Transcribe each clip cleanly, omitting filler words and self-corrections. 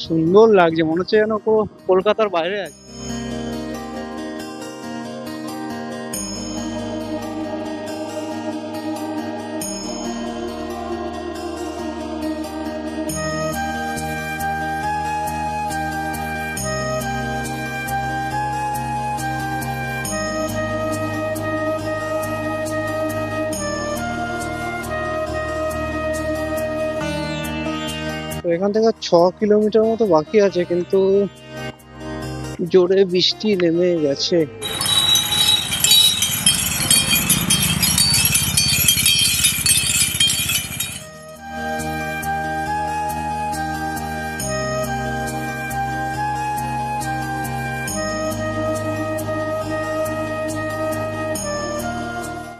সুন্দর লাগছে, মনে হচ্ছে যেন পুরো কলকাতার বাইরে আছে। তো এখান থেকে 6 কিলোমিটার মতো বাকি আছে, কিন্তু জোরে বৃষ্টি নেমে গেছে।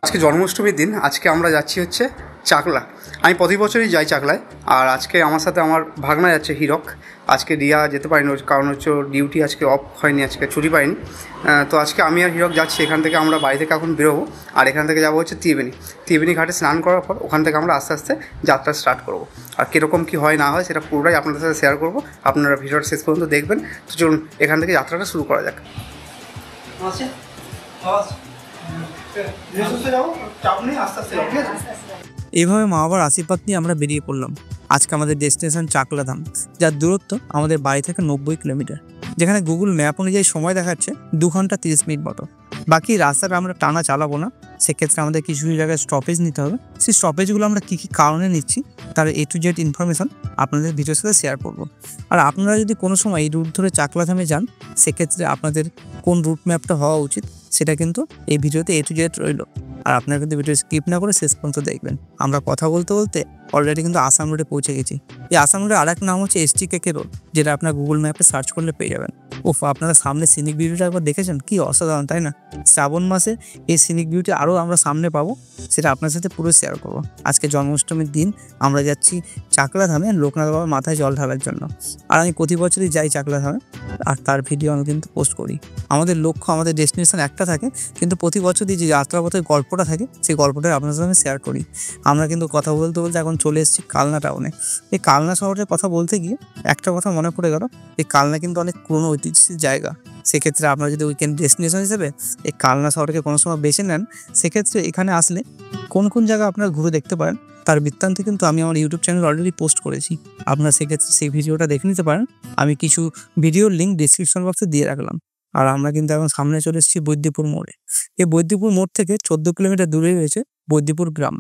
আজকে জন্মাষ্টমীর দিন। আজকে আমরা যাচ্ছি হচ্ছে চাকলা। আমি প্রতি বছরই যাই চাকলায়, আর আজকে আমার সাথে আমার ভাগনা যাচ্ছে হিরক। আজকে রিয়া যেতে পারিনি, কারণ হচ্ছে ওর ডিউটি আজকে অফ হয়নি, আজকে ছুটি পাইনি। তো আজকে আমি আর হিরক যাচ্ছি। এখান থেকে আমরা বাড়ি থেকে এখন বেরোবো, আর এখান থেকে যাবো হচ্ছে ত্রিবেণী ঘাটে স্নান করার পর ওখান থেকে আমরা আস্তে আস্তে যাত্রা স্টার্ট করবো। আর কীরকম কী হয় না হয় সেটা পুরোটাই আপনাদের সাথে শেয়ার করবো। আপনারা ভিডিওটা শেষ পর্যন্ত দেখবেন। তো চলুন এখান থেকে যাত্রাটা শুরু করা যাক। এইভাবে মা বাবার আশীর্বাদ নিয়ে আমরা বেরিয়ে পড়লাম। আজকে আমাদের ডেস্টিনেশন চাকলাধাম, যার দূরত্ব আমাদের বাড়ি থেকে 90 কিলোমিটার, যেখানে গুগল ম্যাপ অনুযায়ী সময় দেখাচ্ছে 2 ঘন্টা 30 মিনিট মতো। বাকি রাস্তাটা আমরা টানা চালাবো না, সেক্ষেত্রে আমাদের কিছু জায়গায় স্টপেজ নিতে হবে। সেই স্টপেজগুলো আমরা কী কী কারণে নিচ্ছি তার A to Z ইনফরমেশন আপনাদের ভিডিওর সাথে শেয়ার করবো। আর আপনারা যদি কোনো সময় এই রুট ধরে চাকলাধামে যান, সেক্ষেত্রে আপনাদের কোন রুট ম্যাপটা হওয়া উচিত সেটা কিন্তু এই ভিডিওতে A to Z রইল। আর আপনারা কিন্তু ভিডিও স্কিপ না করে শেষ পর্যন্ত দেখবেন। আমরা কথা বলতে বলতে অলরেডি কিন্তু আসাম রোডে পৌঁছে গেছি। এই আসাম রোডের আরেক নাম হচ্ছে STKK রোড, যেটা আপনার গুগল ম্যাপে সার্চ করলে পেয়ে যাবেন। আপনারা সামনে সিনিক বিউটিটা একবার দেখেছেন, কি অসাধারণ তাই না? শ্রাবণ মাসে এই সিনিক বিউটি আরও আমরা সামনে পাবো, সেটা আপনার সাথে পুরো শেয়ার করবো। আজকে জন্মাষ্টমীর দিন আমরা যাচ্ছি চাকলাধামে লোকনাথ বাবার মাথায় জল ঢালার জন্য। আর আমি প্রতি বছরই যাই চাকলাধামে, আর তার ভিডিও আমি কিন্তু পোস্ট করি। আমাদের লক্ষ্য, আমাদের ডেস্টিনেশন একটা থাকে, কিন্তু প্রতি বছরই যে যাত্রাপথের গল্পটা থাকে সেই গল্পটা আপনার সাথে আমি শেয়ার করি। আমরা কিন্তু কথা বলতে বলতে এখন চলে এসেছি কালনা টাউনে। এই কালনা শহরের কথা বলতে গিয়ে একটা কথা মনে পড়ে গেল, এই কালনা কিন্তু অনেক পুরনো ঐতিহ্যের জায়গা। সেক্ষেত্রে আপনারা যদি উইকেন্ড ডেস্টিনেশন হিসেবে এই কালনা শহরকে কোনো সময় বেছে নেন, সেক্ষেত্রে এখানে আসলে কোন কোন জায়গা আপনারা ঘুরে দেখতে পারেন তার বৃত্তান্ত কিন্তু আমি আমার ইউটিউব চ্যানেল অলরেডি পোস্ট করেছি। আপনারা সেক্ষেত্রে সেই ভিডিওটা দেখে নিতে পারেন। আমি কিছু ভিডিওর লিঙ্ক ডিসক্রিপশন বক্সে দিয়ে রাখলাম। আর আমরা কিন্তু এখন সামনে চলে এসেছি বৈদ্যপুর মোড়ে। এই বৈদ্যপুর মোড় থেকে 14 কিলোমিটার দূরে রয়েছে বৈদ্যপুর গ্রাম।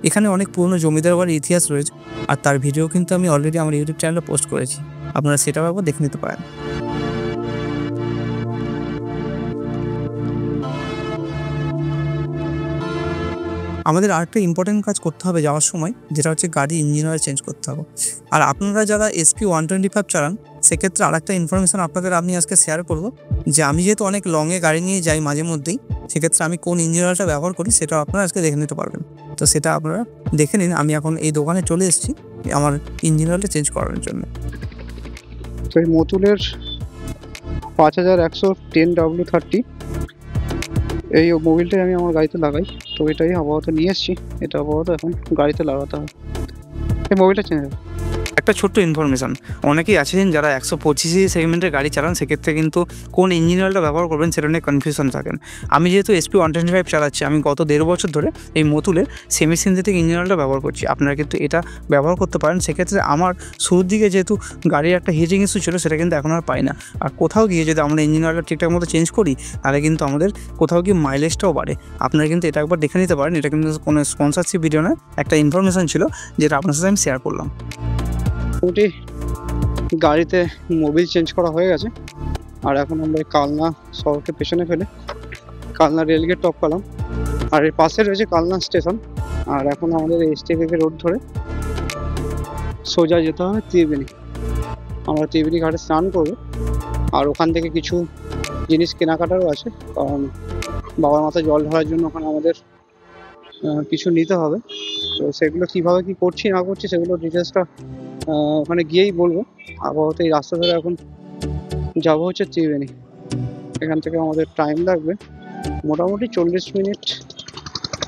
এখানে অনেক পুরনো জমিদার বাড়ির ইতিহাস রয়েছে, আর তার ভিডিও কিন্তু আমি অলরেডি আমার ইউটিউব চ্যানেলে পোস্ট করেছি। আপনারা সেটাও একবার দেখে নিতে পারেন। আমাদের আরেকটা ইম্পর্টেন্ট কাজ করতে হবে যাওয়ার সময়, যেটা হচ্ছে গাড়ি ইঞ্জিন অয়েল চেঞ্জ করতে হবে। আর আপনারা যারা SP 125 চালান, সেক্ষেত্রে আরেকটা ইনফরমেশন আপনাদের আমি আজকে শেয়ার করব, যে আমি যেহেতু অনেক লংয়ে গাড়ি নিয়ে যাই মাঝে মধ্যেই, সেক্ষেত্রে আমি কোন ইঞ্জিন অয়েলটা ব্যবহার করি সেটাও আপনারা আজকে দেখে নিতে পারবেন। তো সেটা আপনারা দেখে নিন। আমি এখন এই দোকানে চলে এসেছি আমার ইঞ্জিন অয়েলটা চেঞ্জ করার জন্য। তো এই মতুলের 5110W30 এই মোবিলটাই আমি আমার গাড়িতে লাগাই। তো এটাই আপাতত নিয়ে এসেছি, এটা আপাতত এখন গাড়িতে লাগাতে হবে। এই মোবিলটা চেঞ্জ হবে। একটা ছোট্ট ইনফরমেশন, অনেকেই আছেন যারা 125 সেগমেন্টের গাড়ি চালান, সেক্ষেত্রে কিন্তু কোন ইঞ্জিন অয়েলটা ব্যবহার করবেন সেটা নিয়ে কনফিউশন থাকেন। আমি যেহেতু SP 125 চালাচ্ছি, আমি গত 1.5 বছর ধরে এই মতুলের সেমি সিনথেটিক ইঞ্জিন অয়েলটা ব্যবহার করছি। আপনারা কিন্তু এটা ব্যবহার করতে পারেন। সেক্ষেত্রে আমার শুরুর দিকে যেহেতু গাড়ির একটা হিটিং ইস্যু ছিল, সেটা কিন্তু এখন আর পাই না। আর কোথাও গিয়ে যদি আমরা ইঞ্জিন অয়েলটা ঠিকঠাক মতো চেঞ্জ করি, তাহলে কিন্তু আমাদের কোথাও গিয়ে মাইলেজটাও বাড়ে। আপনারা কিন্তু এটা একবার দেখে নিতে পারেন। এটা কিন্তু কোনো স্পন্সরশিপ ভিডিও না, একটা ইনফরমেশন ছিল যেটা আপনার সাথে আমি শেয়ার করলাম। মোটামুটি গাড়িতে মোবিল চেঞ্জ করা হয়ে গেছে, আর এখন আমরা কালনা শহরকে পেছনে ফেলে কালনা রেলগেট টপ পেলাম। আর এর পাশে রয়েছে কালনা স্টেশন। আর এখন আমাদের STKK রোড ধরে সোজা যেতে হবে ত্রিবেণী। আমরা ত্রিবেণী ঘাটে স্নান করবো, আর ওখান থেকে কিছু জিনিস কেনাকাটারও আছে, কারণ বাবার মাথায় জল ঢালার জন্য ওখানে আমাদের কিছু নিতে হবে। তো সেগুলো কীভাবে কী করছি না করছি সেগুলো ডিটেলসটা ওখানে গিয়েই বলবো। আপাতত এই রাস্তা ধরে এখন যাবো হচ্ছে ত্রিবেণী। এখান থেকে আমাদের টাইম লাগবে মোটামুটি 40 মিনিট,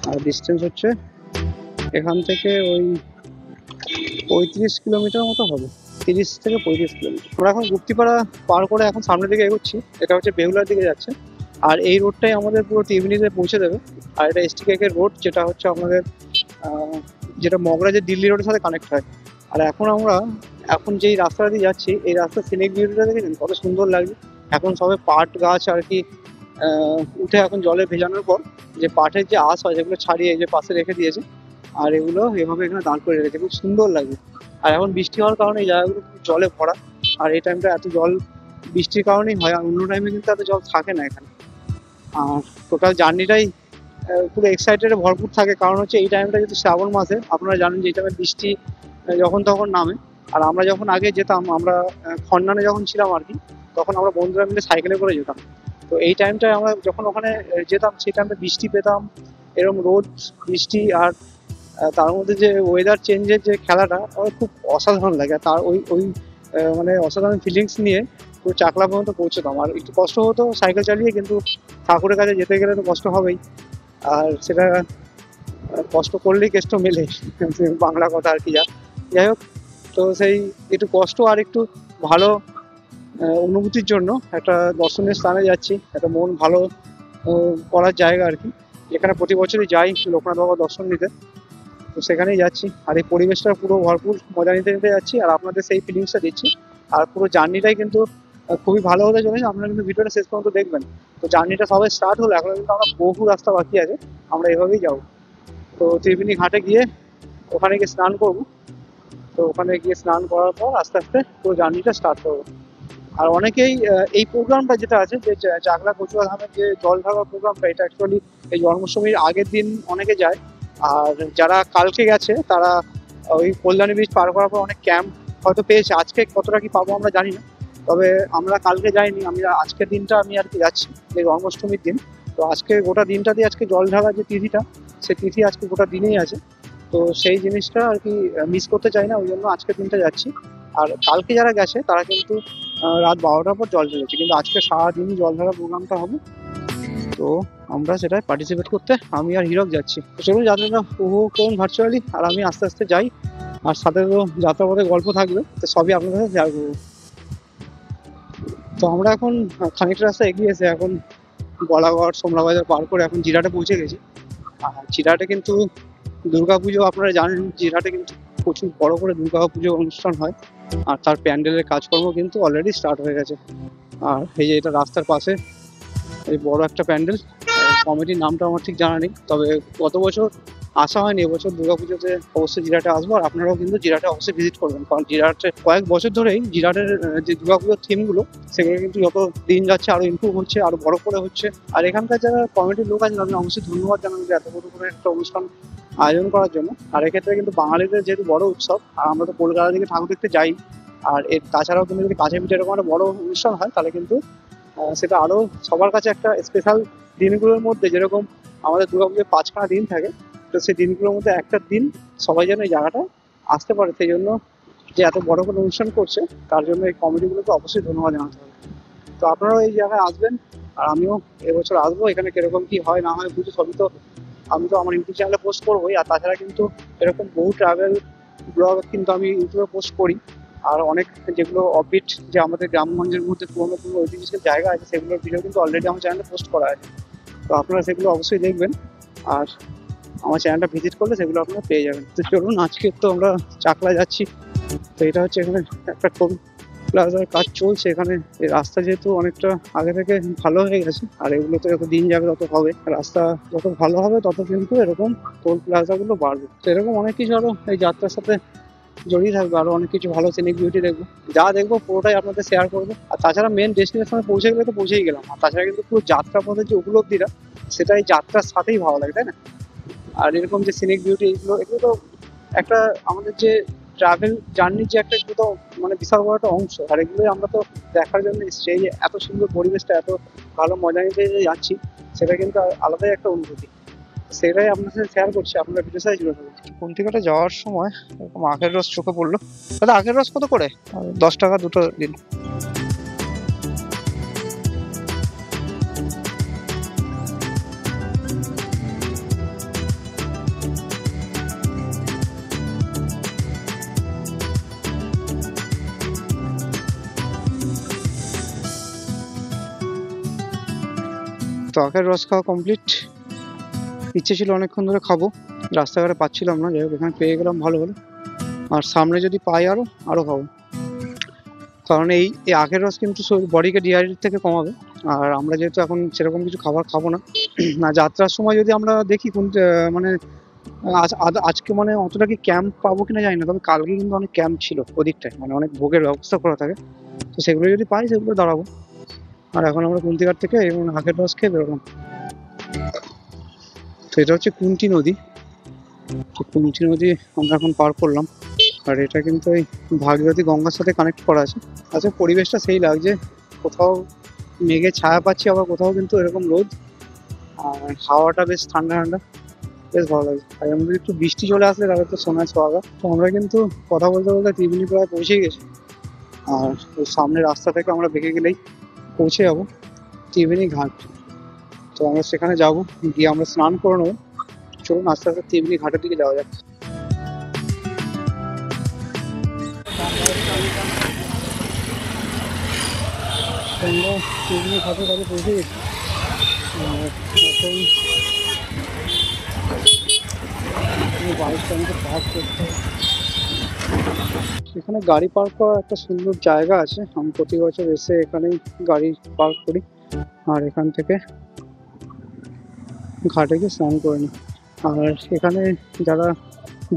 আর ডিস্টেন্স হচ্ছে এখান থেকে ওই 35 কিলোমিটার মতো হবে। 30 থেকে 35 কিলোমিটার। আমরা এখন গুপ্তিপাড়া পার করে এখন সামনের দিকে এগোচ্ছি, এটা হচ্ছে বেহুলার দিকে যাচ্ছে। আর এই রোডটাই আমাদের পুরো টিএমনিতে পৌঁছে দেবে। আর এটা এসটি কেকের রোড, যেটা হচ্ছে আমাদের যেটা মগরাজের দিল্লি রোডের সাথে কানেক্ট হয়। আর এখন যেই রাস্তাটা দিয়ে যাচ্ছি, এই রাস্তার সিনিক ভিউটা দেখেছেন কত সুন্দর লাগছে। এখন সবে পাট গাছ আর কি উঠে এখন জলে ভেজানোর পর যে পাটের যে আঁশ হয় সেগুলো ছাড়িয়ে যে পাশে রেখে দিয়েছে, আর এগুলো এভাবে এখানে দাঁড় করে রেখেছে, খুব সুন্দর লাগে। আর এখন বৃষ্টি হওয়ার কারণে এই জায়গাগুলো খুব জলে ভরা। আর এই টাইমটা এত জল বৃষ্টির কারণেই হয়, আর অন্য টাইমে কিন্তু এত জল থাকে না এখানে। আর টোটাল জার্নিটাই পুরো এক্সাইটেডে ভরপুর থাকে, কারণ হচ্ছে এই টাইমটা যদি শ্রাবণ মাসে, আপনারা জানেন যে এই টাইমে বৃষ্টি যখন তখন নামে। আর আমরা যখন আগে যেতাম, আমরা খন্ডানে যখন ছিলাম আর কি, তখন আমরা বন্ধুরা মিলে সাইকেলে করে যেতাম। তো এই টাইমটায় আমরা যখন ওখানে যেতাম, সেই টাইমটা বৃষ্টি পেতাম, এরকম রোদ বৃষ্টি, আর তার মধ্যে যে ওয়েদার চেঞ্জের যে খেলাটা আমার খুব অসাধারণ লাগে। আর তার ওই মানে অসাধারণ ফিলিংস নিয়ে পুরো চাকলা পর্যন্ত পৌঁছতাম। আর একটু কষ্ট হতো সাইকেল চালিয়ে, কিন্তু ঠাকুরের কাছে যেতে গেলে তো কষ্ট হবেই, আর সেটা কষ্ট করলেই কেষ্ট মেলে, বাংলা কথা আর কি। যাই হোক, তো সেই একটু কষ্ট আর একটু ভালো অনুভূতির জন্য একটা দর্শনীয় স্থানে যাচ্ছি, একটা মন ভালো করার জায়গা আর কি, যেখানে প্রতি বছরই যাই লোকনাথ বাবা দর্শন নিতে। তো সেখানেই যাচ্ছি, আর এই পরিবেশটা পুরো ভরপুর মজা নিতে নিতে যাচ্ছি, আর আপনাদের সেই ফিলিংসটা দিচ্ছি। আর পুরো জার্নিটাই কিন্তু খুবই ভালো হতে চলেছে, আপনারা কিন্তু ভিডিওটা শেষ পর্যন্ত দেখবেন। তো জার্নিটা সবাই স্টার্ট হলো, এখন কিন্তু আমরা বহু রাস্তা বাকি আছে, আমরা এভাবেই যাবো। তো ত্রিবেণী ঘাটে গিয়ে ওখানে গিয়ে স্নান করবো। তো ওখানে গিয়ে স্নান করার পর আস্তে আস্তে পুরো জার্নিটা স্টার্ট করবো। আর অনেকেই এই প্রোগ্রামটা যেটা আছে, যে চাকলা কচুয়া ধামের যে জল ঢালার প্রোগ্রামটা, এটা অ্যাকচুয়ালি এই জন্মাষ্টমীর আগের দিন অনেকে যায়। আর যারা কালকে গেছে তারা ওই কল্যাণী ব্রিজ পার করার পর অনেক ক্যাম্প হয়তো পেয়েছে। আজকে কতটা কি পাবো আমরা জানি না, তবে আমরা কালকে যাইনি, আমি আজকের দিনটা আমি আর কি যাচ্ছি, যে জন্মাষ্টমীর দিন। তো আজকে গোটা দিনটা দিয়ে আজকে জল ঢালার যে তিথিটা, সেই তিথি আজকে গোটা দিনেই আছে। তো সেই জিনিসটা আর কি মিস করতে চাই না, ওই জন্য আজকের দিনটা যাচ্ছি। আর কালকে যারা গেছে তারা কিন্তু রাত 12টার পর জল ঢেলেছে, কিন্তু আজকে সারাদিনই জল ঢালার প্রোগ্রামটা হবে। তো আমরা সেটাই পার্টিসিপেট করতে আমি আর হিরক যাচ্ছি। তো চলুন যাত্রাটা উপভোগ করুন ভার্চুয়ালি, আর আমি আস্তে আস্তে যাই, আর সাথে তো যাত্রাপথে গল্প থাকবে, তো সবই আপনাদের সাথে শেয়ার করবো। তো আমরা এখন খানিকটা রাস্তা এগিয়ে এসে এখন বলাগড় সোমরাবাজার পার করে এখন জিরাটে পৌঁছে গেছি। আর জিরাটে কিন্তু দুর্গাপুজো, আপনারা জানেন জিরাটে কিন্তু প্রচুর বড় করে দুর্গাপুজো অনুষ্ঠান হয়, আর তার প্যান্ডেলের কাজকর্ম কিন্তু অলরেডি স্টার্ট হয়ে গেছে। আর এই যে এটা রাস্তার পাশে এই বড় একটা প্যান্ডেল, কমিটির নামটা আমার ঠিক জানা নেই, তবে গত বছর আসা হয়নি, এবছর দুর্গাপুজোতে অবশ্যই জিরাটে আসবো। আর আপনারাও কিন্তু জিরাটে অবশ্যই ভিজিট করবেন, কারণ জিরাটে কয়েক বছর ধরেই জিরাটের যে দুর্গাপুজোর থিমগুলো, সেগুলো কিন্তু যত দিন যাচ্ছে আরো ইমপ্রুভ হচ্ছে, আরো বড় করে হচ্ছে। আর এখানকার যারা কমিটির লোক আছেন, আমি অবশ্যই ধন্যবাদ জানাবো যে এত বড় করে একটা অনুষ্ঠান আয়োজন করার জন্য। আর এক্ষেত্রে কিন্তু বাঙালিদের যেহেতু বড় উৎসব, আর আমরা তো কলকাতা থেকে ঠাকুর দেখতে যাই, আর এর তাছাড়াও কিন্তু যদি কাছে পিঠে এরকম একটা বড় অনুষ্ঠান হয়, তাহলে কিন্তু সেটা আরো সবার কাছে একটা স্পেশাল। দিনগুলোর মধ্যে যেরকম আমাদের দুর্গাপুজোর 5খানা দিন থাকে, তো সেই দিনগুলোর মধ্যে একটা দিন সবাই যেন এই জায়গাটা আসতে পারে, সেই জন্য যে এত বড় করে অনুষ্ঠান করছে, তার জন্য এই কমিটিগুলোকে অবশ্যই ধন্যবাদ জানাতে হবে। তো আপনারাও এই জায়গায় আসবেন, আর আমিও এবছর আসবো। এখানে কিরকম কি হয় না হয় বুঝে সবই তো আমি তো আমার ইউটিউব চ্যানেলে পোস্ট করবোই, আর তাছাড়া কিন্তু এরকম বহু ট্রাভেল ব্লগ কিন্তু আমি ইউটিউবে পোস্ট করি। আর অনেক যেগুলো অফবিট, যে আমাদের গ্রামগঞ্জের মধ্যে পুরোনো ঐতিহাসিক জায়গা আছে, সেগুলোর ভিডিও কিন্তু অলরেডি আমার চ্যানেলে পোস্ট করা আছে। তো আপনারা সেগুলো অবশ্যই দেখবেন, আর আমার চ্যানেলটা ভিজিট করলে সেগুলো আপনারা পেয়ে যাবেন। তো চলুন, আজকে তো আমরা চাকলা যাচ্ছি। তো এটা হচ্ছে এখানে একটা টোল প্লাজার কাজ চলছে। এখানে এই রাস্তা যেহেতু অনেকটা আগে থেকে ভালো হয়ে গেছে, আর এগুলো তো যত দিন যাবে তত হবে, রাস্তা যত ভালো হবে তত কিন্তু এরকম টোল প্লাজাগুলো বাড়বে। তো এরকম অনেক কিছু আরো এই যাত্রার সাথে জড়িয়ে থাকবে, আরো অনেক কিছু ভালো সিনিক বিউটি দেখবো, যা দেখবো পুরোটাই আপনাদের শেয়ার করবো। আর তাছাড়া মেন ডেস্টিনেশনে পৌঁছে গেলে তো পৌঁছেই গেলাম, আর তাছাড়া কিন্তু পুরো যাত্রা পথের যে উপলব্ধিটা, সেটা এই যাত্রার সাথেই ভালো লাগে, তাই না? আর এরকম যে সিনিক বিউটি, এগুলো তো একটা আমাদের যে ট্রাভেল জার্নির যে একটা এগুলো তো মানে বিশাল বড় একটা অংশ। আর এগুলোই আমরা তো দেখার জন্য এসেছি। এই যে এত সুন্দর পরিবেশটা, এত ভালো মজা নিতে যে যাচ্ছি, সেটা কিন্তু আলাদাই একটা অনুভূতি। সেটাই আপনার সাথে শেয়ার করছি, আপনারা ভিডিও সাথে জুড়ে থাকুন। কুন্তিঘাটে যাওয়ার সময় এরকম আখের রস চোখে পড়লো। দাদা, আখের রস কত করে? 10 টাকা দুটো দিন। তো আখের রস খাওয়া কমপ্লিট। ইচ্ছে ছিল অনেকক্ষণ ধরে খাবো, রাস্তাঘাটে পাচ্ছিলাম না, যাই হোক এখানে পেয়ে গেলাম ভালো হলো। আর সামনে যদি পাই আরও খাবো, কারণ এই আখের রস কিন্তু বডিকে ডিহাইড্রেট থেকে কমাবে। আর আমরা যেহেতু এখন সেরকম কিছু খাবার খাবো না, যাত্রার সময় যদি আমরা দেখি কোন মানে আজকে মানে অতটা কি ক্যাম্প পাবো কিনা জানি না, তবে কালকে কিন্তু অনেক ক্যাম্প ছিল ওদিকটায়, মানে অনেক ভোগের ব্যবস্থা করা থাকে। তো সেগুলো যদি পাই সেগুলো দাঁড়াবো। আর এখন আমরা কুন্তিঘাট থেকে এবং আখের রস খেয়ে বেরোলাম। তো এটা হচ্ছে কুন্তি নদী। তো কুন্তি নদী আমরা এখন পার করলাম। আর এটা কিন্তু এই ভাগীরথী গঙ্গার সাথে কানেক্ট করা আছে। আচ্ছা, পরিবেশটা সেই লাগছে, কোথাও মেঘে ছায়া পাচ্ছি, আবার কোথাও কিন্তু এরকম রোদ, আর হাওয়াটা বেশ ঠান্ডা ঠান্ডা, বেশ ভালো লাগে। আর এর মধ্যে একটু বৃষ্টি চলে আসলে তাহলে তো সোনার সোহাগা। তো আমরা কিন্তু কথা বলতে বলতে ত্রিবেণী প্রায় পৌঁছেই গেছি। আর ওই সামনে রাস্তা থেকে আমরা বেঁকে গেলেই পৌঁছে যাবো ত্রিবেণী ঘাট। তো আমরা সেখানে যাব, গিয়ে আমরা স্নান করে নেবো। চলুন আস্তে আস্তে ত্রিবেণী ঘাটের দিকে যাওয়া যাক। আমরা ত্রিবেণী ঘাটের কাছে পৌঁছে গেছি। এখন বাইকটা আমাকে পার্ক করতে হবে। এখানে গাড়ি পার্ক করার একটা সুন্দর জায়গা আছে। আমি প্রতি বছর এসে এখানেই গাড়ি পার্ক করি, আর এখান থেকে ঘাটে গিয়ে স্নান করে নিই। আর এখানে যারা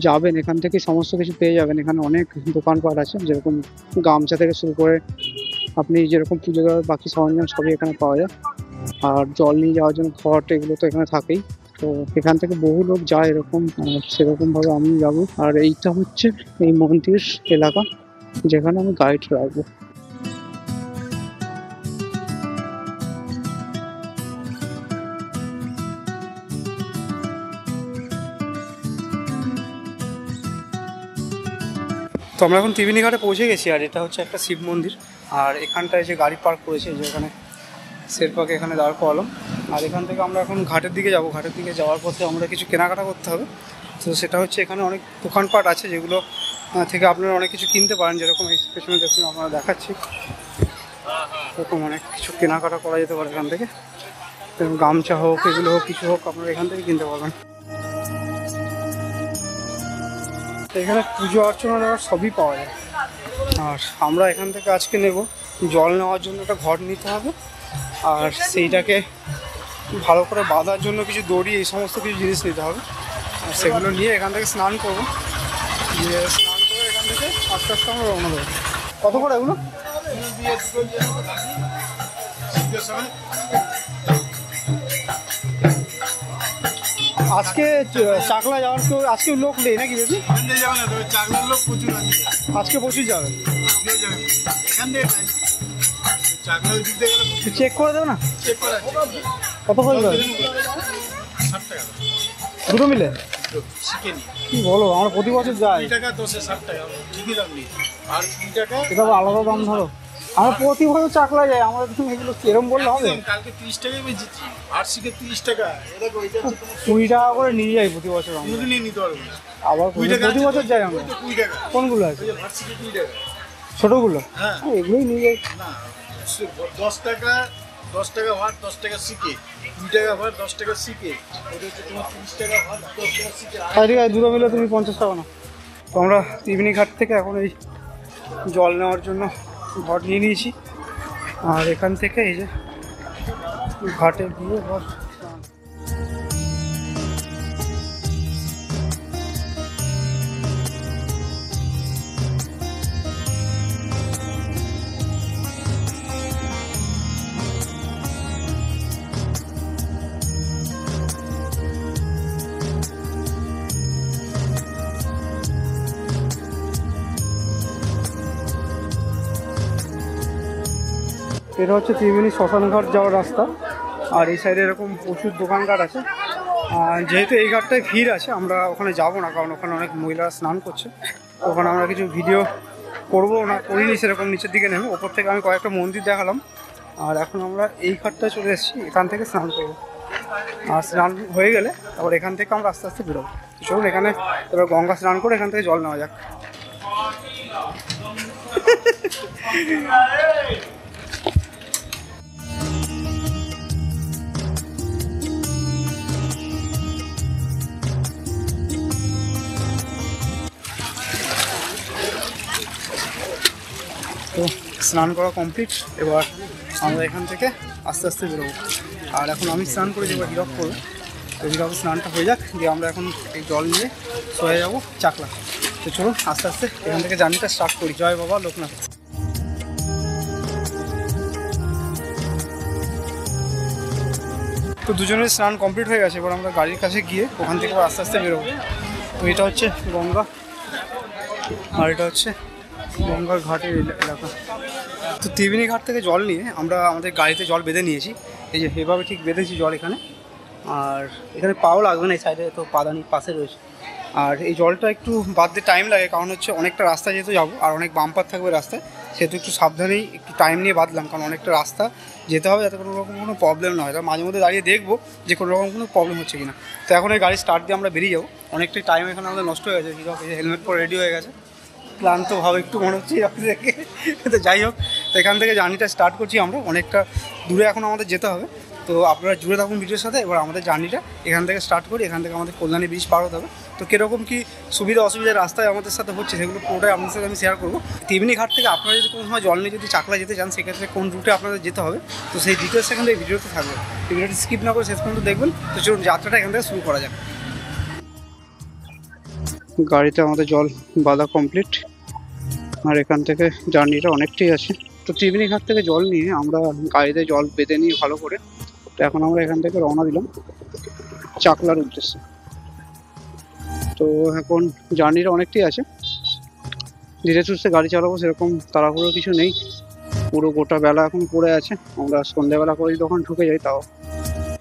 যাবেন এখান থেকে সমস্ত কিছু পেয়ে যাবেন। এখানে অনেক দোকানপাট আছে, যেরকম গামছা থেকে শুরু করে আপনি যেরকম পুজো দেওয়ার বাকি সরঞ্জাম সবই এখানে পাওয়া যায়। আর জল নিয়ে যাওয়ার জন্য ঘট এগুলো তো এখানে থাকেই। তো এখান থেকে বহু লোক যায় এরকম, সেরকমভাবে আমি যাবো। আর এইটা হচ্ছে এই মন্দির এলাকা যেখানে আমি গাইড রাখবো। তো আমরা এখন ত্রিবেণী ঘাটে পৌঁছে গেছি। আর এটা হচ্ছে একটা শিব মন্দির। আর এখানটায় যে গাড়ি পার্ক করেছে, যে এখানে শেরপাকে এখানে দাঁড় করালাম। আর এখান থেকে আমরা এখন ঘাটের দিকে যাব। ঘাটের দিকে যাওয়ার পথে আমরা কিছু কেনাকাটা করতে হবে। তো সেটা হচ্ছে এখানে অনেক দোকানপাট আছে যেগুলো থেকে আপনারা অনেক কিছু কিনতে পারেন। যেরকম এই পেছনে দেখুন আমরা দেখাচ্ছি, এরকম অনেক কিছু কেনাকাটা করা যেতে পারে এখান থেকে। গামছা হোক, এগুলো হোক, কিছু হোক, আপনারা এখান থেকে কিনতে পারবেন। এখানে পুজো অর্চনা সবই পাওয়া যায়। আর আমরা এখান থেকে আজকে নেব, জল নেওয়ার জন্য একটা ঘট নিতে হবে, আর সেইটাকে ভালো করে বাঁধার জন্য কিছু দড়ি, এই সমস্ত কিছু জিনিস নিতে হবে। আর সেগুলো নিয়ে এখান থেকে স্নান করবো। দিয়ে স্নান করে এখান থেকে আস্তে আস্তে আমরা রওনা দেবো। কত করে এগুলো? আজকে চাকলা যাওয়ার তো আজকে লোক নেই নাকি বেশি? আজকে প্রচুর যাবে। চেক করে দেবে না? কত করে দেবে? দুটো মিলে? কি বলো, আমরা প্রতি বছর যাই। এটা আলাদা দাম ধরো। আমরা প্রতি বছর চাকলা যাই, আমাদের তুমি এগুলো এরকম বললে হবে? 20 টাকা করে নিয়ে যাই প্রতি বছর। আবার প্রতি বছর যাই আমরা। কোনগুলো আছে? ছোটগুলো? এগুলোই নিয়ে যাই। 10 টাকা ভাত, 10 টাকা শিখে, 2 টাকা ভাত, 10 টাকা শিখে, ওটা হচ্ছে তোমার 30 টাকা ভাত, 10 টাকা শিখে। ঠিক আছে, দুটো মিলে তুমি 50 টাকা না। তো আমরা ত্রিবেণী ঘাট থেকে এখন এই জল নেওয়ার জন্য ঘট নিয়ে নিয়েছি। আর এখান থেকে এই যে ঘাটে গিয়ে বস। এটা হচ্ছে ত্রিবেণী শ্মশানঘাট যাওয়ার রাস্তা। আর এই সাইডে এরকম প্রচুর দোকানঘাট আছে। আর যেহেতু এই ঘাটটায় ভিড় আছে, আমরা ওখানে যাব না, কারণ ওখানে অনেক মহিলারা স্নান করছে। ওখানে আমরা কিছু ভিডিও করবো না, করিনি সেরকম। নিচের দিকে নেমে ওপর থেকে আমি কয়েকটা মন্দির দেখালাম। আর এখন আমরা এই ঘাটটায় চলে এসেছি, এখান থেকে স্নান করবো। আর স্নান হয়ে গেলে তারপর এখান থেকে আমরা আস্তে আস্তে বেরোবো। চলুন এখানে এবার গঙ্গা স্নান করে এখান থেকে জল নেওয়া যাক। তো স্নান করা কমপ্লিট, এবার আমরা এখান থেকে আস্তে আস্তে বেরোবো। আর এখন আমি স্নান করে যাবো, হিরক করবো। তো হিরক স্নানটা হয়ে যাক, দিয়ে আমরা এখন এই জল নিয়ে সয়ে যাবো চাকলা। তো চলুন আস্তে আস্তে এখান থেকে জার্নিটা স্টার্ট করি। জয় বাবা লোকনাথ। তো দুজনের স্নান কমপ্লিট হয়ে গেছে, এবার আমরা গাড়ির কাছে গিয়ে ওখান থেকে আস্তে আস্তে বেরোবো। তো এটা হচ্ছে গঙ্গা, আর এটা হচ্ছে গঙ্গার ঘাটের এলাকা। তো ত্রিবেণী ঘাট থেকে জল নিয়ে আমরা আমাদের গাড়িতে জল বেঁধে নিয়েছি। এই যে এভাবে ঠিক বেঁধেছি জল এখানে, আর এখানে পাও লাগবে না, এই সাইডে তো পাদানি পাশে রয়েছে। আর এই জলটা একটু বাঁধতে টাইম লাগে, কারণ হচ্ছে অনেকটা রাস্তা যেহেতু যাবো আর অনেক বাম্পার থাকবে রাস্তায়, সেহেতু একটু সাবধানেই একটু টাইম নিয়ে বাঁধলাম, কারণ অনেকটা রাস্তা যেতে হবে যাতে কোনো রকম কোনো প্রবলেম না হয়। তার মাঝে মধ্যে দাঁড়িয়ে দেখবো যে কোনো রকম কোনো প্রবলেম হচ্ছে কিনা। তো এখন এই গাড়ি স্টার্ট দিয়ে আমরা বেরিয়ে যাবো। অনেকটাই টাইম এখানে আমাদের নষ্ট হয়ে গেছে। হিরক হেলমেট পরে রেডি হয়ে গেছে, ক্লান্তভাবে একটু মনে হচ্ছে হিরক দেখে। তো যাই হোক, তো এখান থেকে জার্নিটা স্টার্ট করছি আমরা। অনেকটা দূরে এখন আমাদের যেতে হবে, তো আপনারা জুড়ে থাকুন ভিডিওর সাথে। এবার আমাদের জার্নিটা এখান থেকে স্টার্ট করি, এখান থেকে আমাদের কল্যাণী ব্রিজ পার হতে হবে। তো কীরকম কী সুবিধা অসুবিধা রাস্তায় আমাদের সাথে হচ্ছে সেগুলো পুরোটাই আপনাদের সাথে আমি শেয়ার করবো। ত্রিবেণী ঘাট থেকে আপনারা যদি কোনো সময় জল নিয়ে যদি চাকলা যেতে চান, সেক্ষেত্রে কোন রুটে আপনাদের যেতে হবে, তো সেই ডিটেলস এখান থেকে ভিডিওতে থাকবে। ভিডিওটি স্কিপ না করে শেষ পর্যন্ত দেখবেন। তো চলুন যাত্রাটা এখান থেকে শুরু করা যাক। গাড়িতে আমাদের জল বাঁধা কমপ্লিট, আর এখান থেকে জার্নিটা অনেকটাই আছে। তো ত্রিবেণী ঘাট থেকে জল নিয়ে আমরা গাড়িতে জল বেঁধে নিয়ে ভালো করে, তো এখন আমরা এখান থেকে রওনা দিলাম চাকলার উদ্দেশ্যে। তো এখন জার্নিটা অনেকটাই আছে, ধীরে সুস্থে গাড়ি চালাবো, সেরকম তাড়াহুড়ো কিছু নেই। পুরো গোটা বেলা এখন পড়ে আছে, আমরা সন্ধ্যাবেলা করে যখন ঢুকে যাই তাও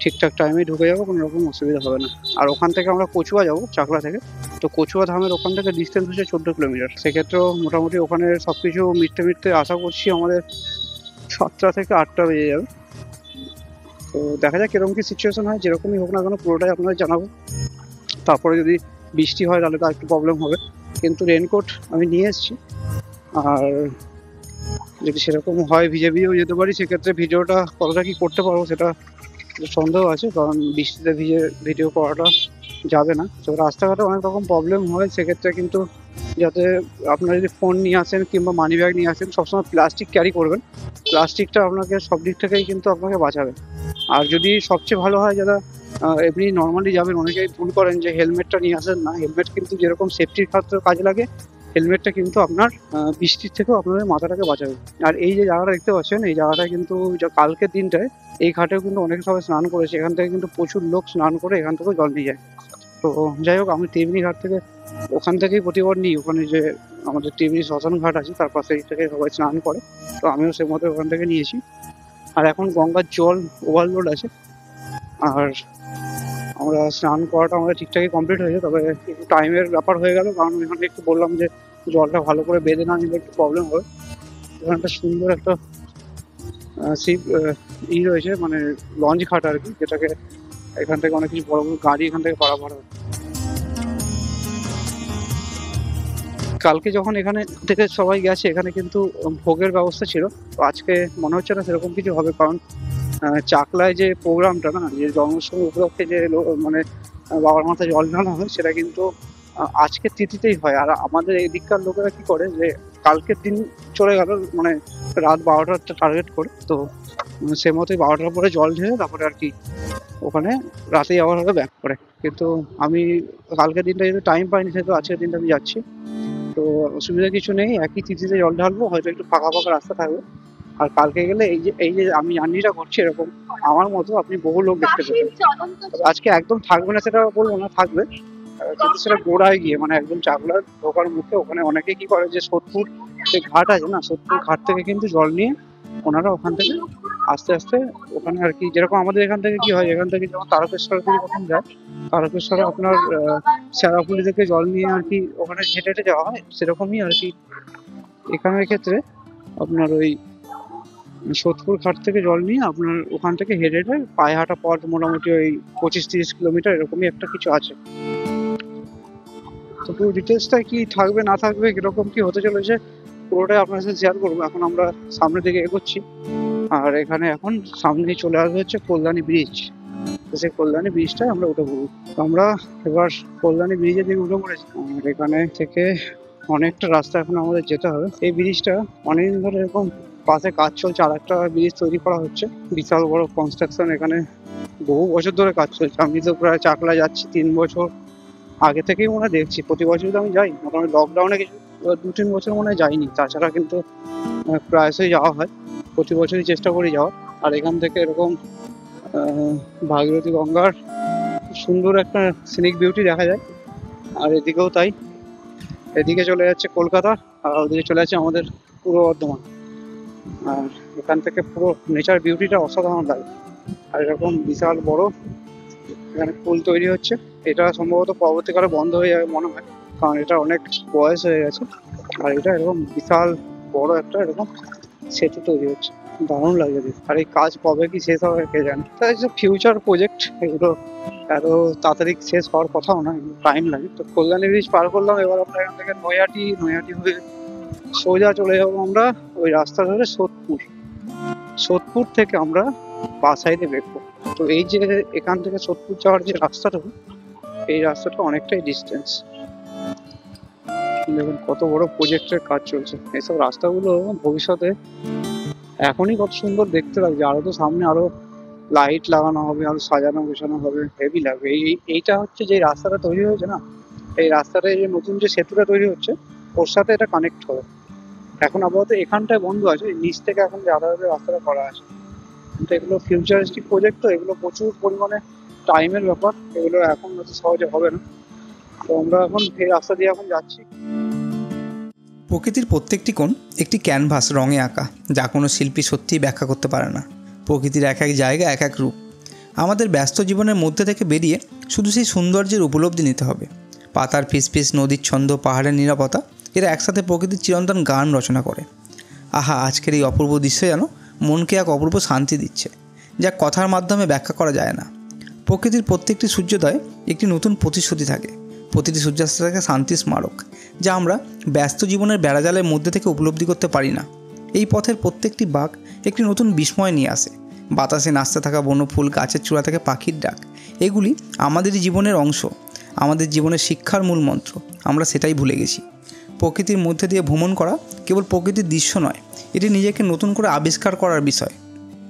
ঠিকঠাক টাইমে ঢুকে যাবো, কোনো রকম অসুবিধা হবে না। আর ওখান থেকে আমরা কচুয়া যাবো চাকলা থেকে। তো কচুয়া ধামের ওখান থেকে ডিস্টেন্স হচ্ছে 14 কিলোমিটার। সেক্ষেত্রেও মোটামুটি ওখানে সব কিছু মিটতে মিটতে আশা করছি আমাদের 7টা থেকে 8টা বেজে যাবে। তো দেখা যাক কিরকম কি সিচুয়েশন হয়, যেরকমই হোক না কেন পুরোটাই আপনাদের জানাবো। তারপরে যদি বৃষ্টি হয় তাহলে তো একটু প্রবলেম হবে, কিন্তু রেনকোট আমি নিয়ে এসেছি। আর যদি সেরকম হয় ভিজে ভিজেও যেতে পারি, সেক্ষেত্রে ভিডিওটা কতটা কি করতে পারবো সেটা সন্দেহ আছে, কারণ বৃষ্টিতে ভিজে ভিডিও করাটা যাবে না। তো রাস্তাঘাটে অনেক রকম প্রবলেম হয়, সেক্ষেত্রে কিন্তু যাতে আপনারা যদি ফোন নিয়ে আসেন কিংবা মানি ব্যাগ নিয়ে আসেন, সবসময় প্লাস্টিক ক্যারি করবেন। প্লাস্টিকটা আপনাকে সব দিক থেকেই কিন্তু আপনাকে বাঁচাবে। আর যদি সবচেয়ে ভালো হয় যারা এমনি নর্মালি যাবেন, অনেকেই ভুল করেন যে হেলমেটটা নিয়ে আসেন না। হেলমেট কিন্তু যেরকম সেফটির ক্ষেত্রে কাজে লাগে, হেলমেটটা কিন্তু আপনার বৃষ্টির থেকেও আপনাদের মাথাটাকে বাঁচাবে। আর এই যে জায়গাটা দেখতে পাচ্ছেন, এই জায়গাটা কিন্তু কালকের দিনটায় এই ঘাটেও কিন্তু অনেক সবাই স্নান করেছে। এখান থেকে কিন্তু প্রচুর লোক স্নান করে এখান থেকেও জল নিয়ে যায়। তো যাই হোক, আমি ত্রিবেণী ঘাট থেকে ওখান থেকেই প্রতিবার নিই। ওখানে যে আমাদের ত্রিবেণী শ্মশান ঘাট আছে তার পাশে থেকে সবাই স্নান করে, তো আমিও সে মতো ওখান থেকে নিয়েছি। আর এখন গঙ্গার জল ওভারলোড আছে, আর আমরা স্নান করাটা আমাদের ঠিকঠাকই কমপ্লিট হয়েছে। তবে একটু টাইমের ব্যাপার হয়ে গেল, কারণ এখানে একটু বললাম যে জলটা ভালো করে বেঁধে না নিলে একটু প্রবলেম হবে। এখানে একটা সুন্দর একটা শিপ রয়েছে, মানে লঞ্চ ঘাট আর কি, যেটাকে এখান থেকে অনেক কিছু বড় বড় গাড়ি এখান থেকে পারাপার হয়। কালকে যখন এখানে থেকে সবাই গেছে, এখানে কিন্তু ভোগের ব্যবস্থা ছিল। তো আজকে মনে হচ্ছে না সেরকম কিছু হবে, কারণ চাকলায় যে প্রোগ্রামটা না, যে জন্মাষ্টমী উপলক্ষে যে মানে বাবার মাথায় জল ঢালা হয়, সেটা কিন্তু আজকের তিথিতেই হয়। আর আমাদের এই দিককার লোকেরা কি করে যে কালকের দিন চলে গেল, মানে রাত 12টা টার্গেট করে, তো সে মতোই 12টার পরে জল ঢেলে তারপরে আর কি ওখানে রাতেই আবার হলে ব্যাক করে। কিন্তু আমি কালকের দিনটা যেহেতু টাইম পাইনি, সেহেতু আজকের দিনটা আমি যাচ্ছি। তো অসুবিধা কিছু নেই, একই তিথিতে জল ঢালবো, হয়তো একটু ফাঁকা ফাঁকা রাস্তা থাকবে। আর কালকে গেলে এই যে আমি জার্নিটা করছি, এরকম আমার মতো আপনি বহু লোক দেখতে পাবেন। আজকে একদম থাকবে না সেটা বলবো না, থাকবে, কিন্তু সেটা গোড়ায় গিয়ে, মানে একদম চাকলার ঢোকার মুখে ওখানে অনেকে কি করে যে সোদপুর যে ঘাট আছে না, সোদপুর ঘাট থেকে কিন্তু জল নিয়ে ওনারা ওখান থেকে আস্তে আস্তে ওখানে আর কি, যেরকম আমাদের এখান থেকে কি হয়, এখান থেকে যেমন তারকেশ্বর থেকে যখন যায়, তারকেশ্বরে আপনার শেরাফুলি থেকে জল নিয়ে আর কি ওখানে হেঁটে হেঁটে যাওয়া হয়, সেরকমই আর কি এখানের ক্ষেত্রে আপনার ওই সোদপুর ঘাট থেকে জল নিয়ে আপনার ওখান থেকে হেঁটে হেঁটে পায়ে হাঁটা পথ মোটামুটি ওই 25-30 কিলোমিটার এরকমই একটা কিছু আছে। তো পুরো ডিটেলসটা কি থাকবে না থাকবে, কিরকম কি হতে চলেছে, পুরোটাই আপনার সাথে শেয়ার করবো। এখন আমরা সামনের দিকে এগোচ্ছি, আর এখানে এখন সামনেই চলে আসবে হচ্ছে কল্যাণী ব্রিজ। তো সেই কল্যাণী ব্রিজটাই আমরা উঠে পড়বো। তো আমরা এবার কল্যাণী ব্রিজের দিকে উঠে পড়েছি। আর এখানে থেকে অনেকটা রাস্তা এখন আমাদের যেতে হবে। এই ব্রিজটা অনেকদিন ধরে এরকম পাশে কাজ চলছে, আর একটা ব্রিজ তৈরি করা হচ্ছে, বিশাল বড় কনস্ট্রাকশন। এখানে বহু বছর ধরে কাজ চলছে। আমি তো প্রায় চাকলা যাচ্ছি 3 বছর আগে থেকেই মনে হয় দেখছি। প্রতি বছরই তো আমি যাই, মোটামুটি লকডাউনে কিছু 2-3 বছর মনে হয় যাইনি, তাছাড়া কিন্তু প্রায়শই যাওয়া হয়। প্রতি বছরই চেষ্টা করি যাওয়ার। আর এখান থেকে এরকম ভাগীরথী গঙ্গার খুব সুন্দর একটা সিনিক বিউটি দেখা যায়। আর এদিকেও তাই, এদিকে চলে যাচ্ছে কলকাতা, আর ওদিকে চলে যাচ্ছে আমাদের পূর্ব বর্ধমান। আর এখান থেকে পুরো নেচার বিউটিটা অসাধারণ লাগে। আর এরকম বিশাল বড় এখানে পুল তৈরি হচ্ছে। এটা সম্ভবত পরবর্তীকালে বন্ধ হয়ে যাবে মনে হয়, কারণ এটা অনেক বয়স হয়ে গেছে। আর এটা এরকম বিশাল বড় একটা এরকম সেতু তৈরি হচ্ছে, দারুণ লাগে দেখতে। আর এই কাজ কবে কি শেষ হবে কে জানে। তাই যে ফিউচার প্রজেক্ট, এগুলো এত তাড়াতাড়ি শেষ হওয়ার কথাও না, টাইম লাগে। তো কল্যাণী ব্রিজ পার করলাম, এবার আমরা এখান থেকে নৈহাটি হয়ে সোজা চলে যাবো আমরা ওই রাস্তা ধরে সোদপুর থেকে আমরা বাঁ সাইডে বেরবো। তো এই যে এখান থেকে সোদপুর যাওয়ার যে রাস্তাটা, এই রাস্তাটা অনেকটাই ডিস্টেন্স। দেখুন কত বড় প্রজেক্টের কাজ চলছে। এইসব রাস্তাগুলো ভবিষ্যতে এখনই কত সুন্দর দেখতে লাগছে, আরো তো সামনে আরো লাইট লাগানো হবে, আরো সাজানো গোছানো হবে, হেভি লাগবে। এইটা হচ্ছে যে রাস্তাটা তৈরি হয়েছে না, এই রাস্তাটা, এই যে নতুন যে সেতুটা তৈরি হচ্ছে, ওর সাথে এটা কানেক্ট হবে। এখন আপাতত এখানটায় বন্ধ আছে, নিচ থেকে এখন যাতায়াতের রাস্তাটা করা আছে। কিন্তু এগুলো ফিউচারিস্টিক প্রজেক্ট, তো এগুলো প্রচুর পরিমাণে টাইমের ব্যাপার, এগুলো এখন অত সহজে হবে না। তো আমরা এখন এই রাস্তা দিয়ে এখন যাচ্ছি। প্রকৃতির প্রত্যেকটি কোণ একটি ক্যানভাস, রঙে আঁকা, যা কোনো শিল্পী সত্যিই ব্যাখ্যা করতে পারে না। প্রকৃতির এক এক জায়গা এক এক রূপ। আমাদের ব্যস্ত জীবনের মধ্যে থেকে বেরিয়ে শুধু সেই সৌন্দর্যের উপলব্ধি নিতে হবে। পাতার ফিসফিস, নদীর ছন্দ, পাহাড়ের নীরবতা, এরা একসাথে প্রকৃতির চিরন্তন গান রচনা করে। আহা, আজকের এই অপূর্ব দৃশ্য যেন মনকে এক অপূর্ব শান্তি দিচ্ছে, যা কথার মাধ্যমে ব্যাখ্যা করা যায় না। প্রকৃতির প্রত্যেকটি সূর্যোদয় একটি নতুন প্রতিশ্রুতি থাকে, প্রতিটি সূর্যাস্ত থাকে শান্তির স্মারক, যা আমরা ব্যস্ত জীবনের বেড়াজালের মধ্যে থেকে উপলব্ধি করতে পারি না। এই পথের প্রত্যেকটি বাঁক একটি নতুন বিস্ময় নিয়ে আসে। বাতাসে নাচতে থাকা বনফুল, গাছের চূড়া থেকে পাখির ডাক, এগুলি আমাদেরই জীবনের অংশ, আমাদের জীবনের শিক্ষার মূল মন্ত্র। আমরা সেটাই ভুলে গেছি। প্রকৃতির মধ্যে দিয়ে ভ্রমণ করা কেবল প্রকৃতির দৃশ্য নয়, এটি নিজেকে নতুন করে আবিষ্কার করার বিষয়।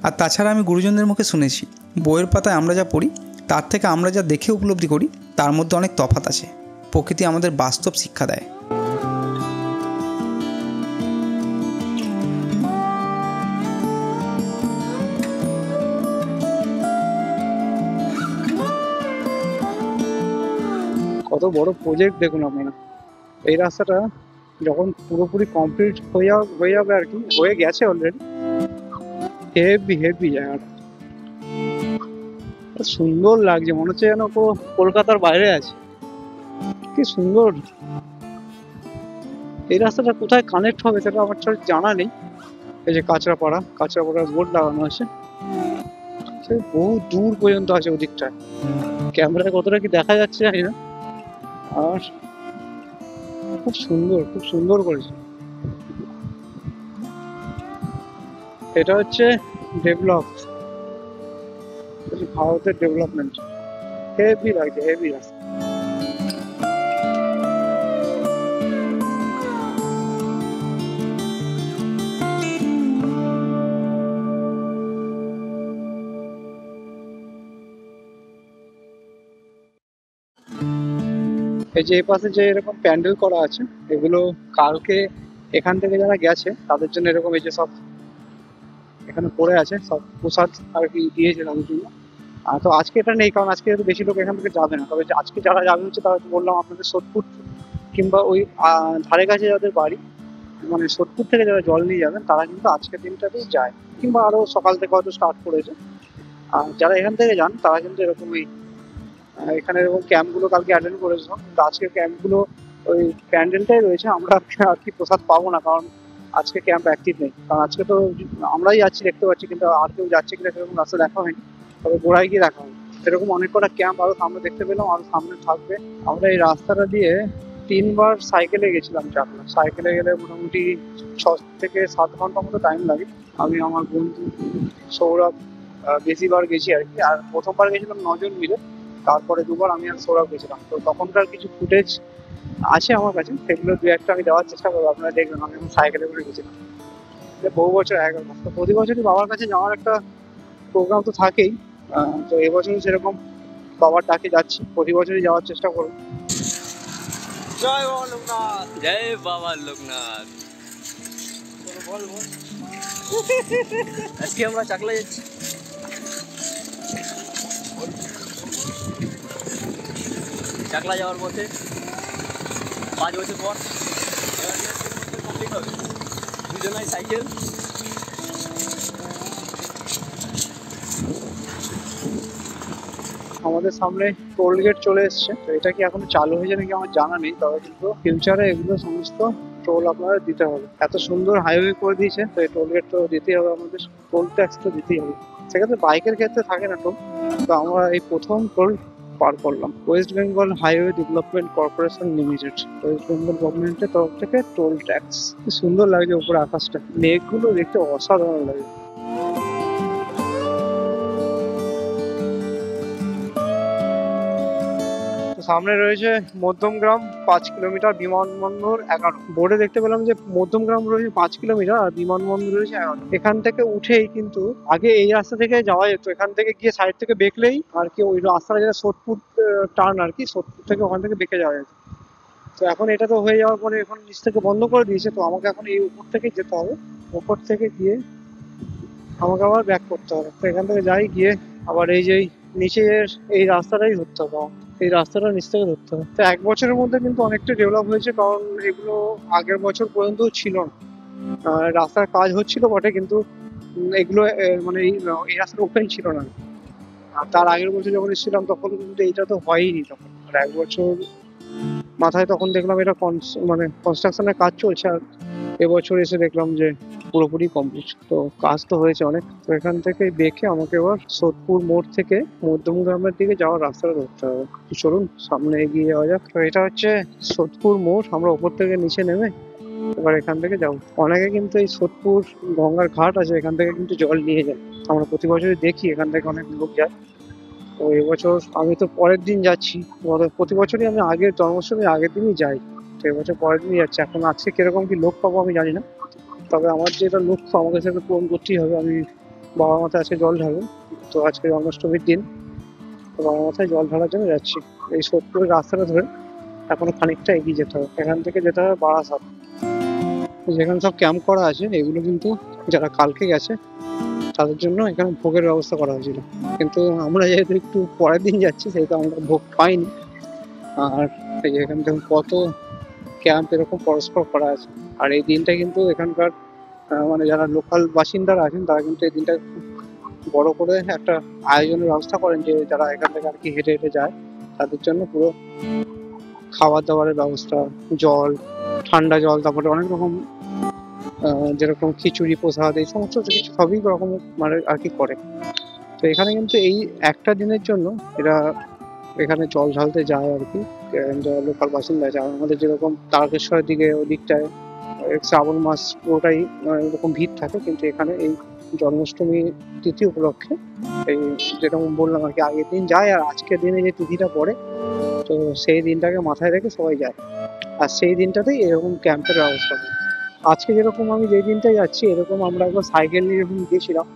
আর তাছাড়া আমি গুরুজনদের মুখে শুনেছি, বইয়ের পাতায় আমরা যা পড়ি তার থেকে আমরা যা দেখে উপলব্ধি করি তার মধ্যে অনেক তফাৎ আছে। প্রকৃতি আমাদের বাস্তব শিক্ষা দেয়। কত বড় প্রজেক্ট দেখুন আপনারা। এই রাস্তাটা যখন পুরোপুরি কমপ্লিট হয়ে যাবে আর কি, হয়ে গেছে অলরেডি, হেভি জায়গাটা, সুন্দর লাগছে, মনে হচ্ছে যেন কলকাতার বাইরে আছে। কি সুন্দর। এই রাস্তাটা কোথায় কানেক্ট হবে সেটা আমার জানা নেই। এই যে কাঁচরাপাড়া বোর্ড লাগানো আছে, সে বহু দূর পর্যন্ত আছে ওদিকটায়। ক্যামেরায় কতটা কি দেখা যাচ্ছে জানি না। আর খুব সুন্দর করেছে। এটা হচ্ছে ভারতের ডেভেলপমেন্ট। হেভি লাগছে, হেভি রাস্তা। এই যে এই পাশে যে এরকম প্যান্ডেল করা আছে, এগুলো কালকে এখান থেকে যারা গেছে তাদের জন্য এরকম এই যে সব এখানে পড়ে আছে, সব প্রসাদ আর কি দিয়েছে তাদের জন্য। তো আজকে এটা নেই, কারণ আজকে বেশি লোক এখান থেকে যাবে না। তবে আজকে যারা যাবে হচ্ছে তারা বললাম আপনাদের সোদপুর কিংবা ওই ধারে কাছে যাদের বাড়ি, মানে সোদপুর থেকে যারা জল নিয়ে যাবেন তারা কিন্তু আজকের দিনটাতেই যায়, কিংবা আরো সকাল থেকে হয়তো স্টার্ট করেছে। আর যারা এখান থেকে যান তারা কিন্তু এরকম এখানে এরকম ক্যাম্পগুলো কালকে অ্যাটেন্ড করেছিলাম, কিন্তু আজকে ক্যাম্পগুলো ওই প্যান্ডেলটাই রয়েছে। আমরা আর কি প্রসাদ পাবো না, কারণ আজকে ক্যাম্প অ্যাক্টিভ নেই। কারণ আজকে তো আমরাই যাচ্ছি দেখতে পাচ্ছি, কিন্তু আর কেউ যাচ্ছে কিনা সেরকম রাস্তা দেখা হয়নি। তবে গোড়ায় গিয়ে দেখা হবে। এরকম অনেক কটা ক্যাম্প আরো সামনে দেখতে পেলাম, আরো সামনে থাকবে। আমরা এই রাস্তাটা দিয়ে 3 বার সাইকেলে গেছিলাম চাকলা। সাইকেলে গেলে মোটামুটি 6 থেকে 7 ঘন্টা মতো টাইম লাগে। আমি, আমার বন্ধু সৌরভ বেশিবার গেছি আর কি। আর প্রথমবার গেছিলাম 9 জন মিলে, তারপরে 2বার আমি আর সৌরভ গেছিলাম। তো তখনকার কিছু ফুটেজ আছে আমার কাছে, সেগুলো দু একটা আমি দেওয়ার চেষ্টা করবো। আপনারা দেখবেন আমি এখন সাইকেলে করে গেছিলাম, বহু বছর আগে। তো প্রতি বছরই বাবার কাছে যাওয়ার একটা প্রোগ্রাম তো থাকেই। তো এবছরও সেরকম বাবার ডাকে যাচ্ছি, প্রতি বছরই যাওয়ার চেষ্টা করবো। জয় বাবা লোকনাথ, জয় বাবা লোকনাথ। বল বল, আজকে আমরা চাকলা যাচ্ছি। চাকলা যাওয়ার পথে 5 বছর পর কমপ্লিট হবে, দুজনাই সাইকেল। আমাদের সামনে টোল গেট চলে এসছে, তো এটা কি এখনো চালু হয়েছে নাকি আমার জানা নেই, তবে কিন্তু ফিউচারে এগুলো সমস্ত টোল আপনারা দিতে হবে। এত সুন্দর হাইওয়ে করে দিয়েছে, তো এই টোল গেট তো দিতেই হবে আমাদের, টোল ট্যাক্স তো দিতেই হবে। সেক্ষেত্রে বাইকের ক্ষেত্রে থাকে না টোল, তো আমরা এই প্রথম টোল পার করলাম। West Bengal highway development corporation limited, West Bengal গভর্নমেন্টের তরফ থেকে টোল ট্যাক্স। কি সুন্দর লাগছে উপরে আকাশটা, মেঘগুলো দেখতে অসাধারণ লাগে। সামনে রয়েছে মধ্যমগ্রাম 5 কিলোমিটার, বিমানবন্দর 11। বোর্ডে দেখতে পেলাম যে মধ্যমগ্রাম রয়েছে 5 কিলোমিটার আর বিমানবন্দর রয়েছে 11। এখান থেকে উঠেই কিন্তু আগে এই রাস্তা থেকে যাওয়া যেত, এখান থেকে গিয়ে সাইড থেকে বেঁকলেই আর কি ওই রাস্তাটা যেটা সোদপুর টার্ন আর কি, সোদপুর থেকে ওখান থেকে বেঁকে যাওয়া যেত। তো এখন এটা তো হয়ে যাওয়ার পরে এখন নিচ থেকে বন্ধ করে দিয়েছে, তো আমাকে এখন এই উপর থেকে যেতে হবে। উপর থেকে গিয়ে আমাকে আবার ব্যাক করতে হবে। তো এখান থেকে যাই, গিয়ে আবার এই যে নিচের এই রাস্তাটাই ধরতে হবে, এই রাস্তাটা নিচ থেকে ধরতে হবে। তো 1 বছরের মধ্যে কিন্তু অনেকটা ডেভেলপ হয়েছে, কারণ এগুলো আগের বছর পর্যন্ত ছিল না। রাস্তার কাজ হচ্ছিল বটে, কিন্তু এগুলো মানে এই রাস্তাটা ওপেন ছিল না। আর তার আগের বছর যখন এসেছিলাম তখন কিন্তু এইটা তো হয়নি তখন, আর 1 বছর মাথায় তখন দেখলাম এটা মানে কনস্ট্রাকশনের কাজ চলছে, আর এবছর এসে দেখলাম যে পুরোপুরি কমপ্লিট। তো কাজ তো হয়েছে অনেক। তো এখান থেকে বেঁকে আমাকে এবার সোদপুর মোড় থেকে মধ্যমগ্রামের দিকে যাওয়ার রাস্তাটা ধরতে হবে। চলুন সামনে এগিয়ে যাওয়া যাক। তো এটা হচ্ছে সোদপুর মোড়, আমরা ওপর থেকে নিচে নেমে এবার এখান থেকে যাবো। অনেকে কিন্তু এই সোদপুর গঙ্গার ঘাট আছে, এখান থেকে কিন্তু জল নিয়ে যায়। আমরা প্রতি বছরই দেখি এখান থেকে অনেক লোক যায়। তো এবছর আমি তো পরের দিন যাচ্ছি, প্রতি বছরই আমি আগের জন্মাষ্টমীর আগের দিনই যাই, তো এবছর পরের দিনই যাচ্ছি। এখন আজকে কিরকম কি লোক পাবো আমি জানি না, তবে আমার যেটা লক্ষ্য আমাকে সেটা পূরণ করতেই হবে। আমি বাবার মাথায় আজকে জল ঢালবো, তো আজকে জন্মাষ্টমীর দিন, তো বাবার মাথায় জল ঢালার জন্য যাচ্ছি। এই সোদপুরের রাস্তাটা ধরে এখনো খানিকটা এগিয়ে যেতে হবে, এখান থেকে যেতে হবে বারাসাত। যেখানে সব ক্যাম্প করা আছে এগুলো কিন্তু যারা কালকে গেছে তাদের জন্য এখানে ভোগের ব্যবস্থা করা হয়েছিল, কিন্তু আমরা যেহেতু একটু পরের দিন যাচ্ছি সেহেতু আমরা ভোগ পাইনি। আর এই যে এখান থেকে কত ক্যাম্প এরকম পরস্পর করা আছে। আর এই দিনটা কিন্তু এখানকার মানে যারা লোকাল বাসিন্দারা আছেন তারা কিন্তু এই দিনটা খুব বড় করে একটা আয়োজনের ব্যবস্থা করেন, যে যারা এখান থেকে আর কি হেঁটে হেঁটে যায় তাদের জন্য পুরো খাবার দাবারের ব্যবস্থা, জল, ঠান্ডা জল, তারপরে অনেক রকম যেরকম খিচুড়ি, প্রসাদ, এই সমস্ত কিছু সবই রকম মানে আর কি করে। তো এখানে কিন্তু এই একটা দিনের জন্য এরা এখানে জল ঢালতে যায় আর কি, যারা লোকাল বাসিন্দা আছে। আমাদের যেরকম তারকেশ্বরের দিকে ওই দিকটায় শ্রাবণ মাস পুরোটাই এরকম ভিড় থাকে, কিন্তু এখানে এই জন্মাষ্টমী তিথি উপলক্ষে এই যেরকম বললাম আর কি আগের দিন যায়, আর আজকের দিনে যে তিথিটা পড়ে তো সেই দিনটাকে মাথায় রেখে সবাই যায়, আর সেই দিনটাতেই এরকম ক্যাম্পের ব্যবস্থা হয়। আজকে যেরকম আমি যেই দিনটাই যাচ্ছি এরকম আমরা একবার সাইকেল নিয়ে এরকম গেছিলাম,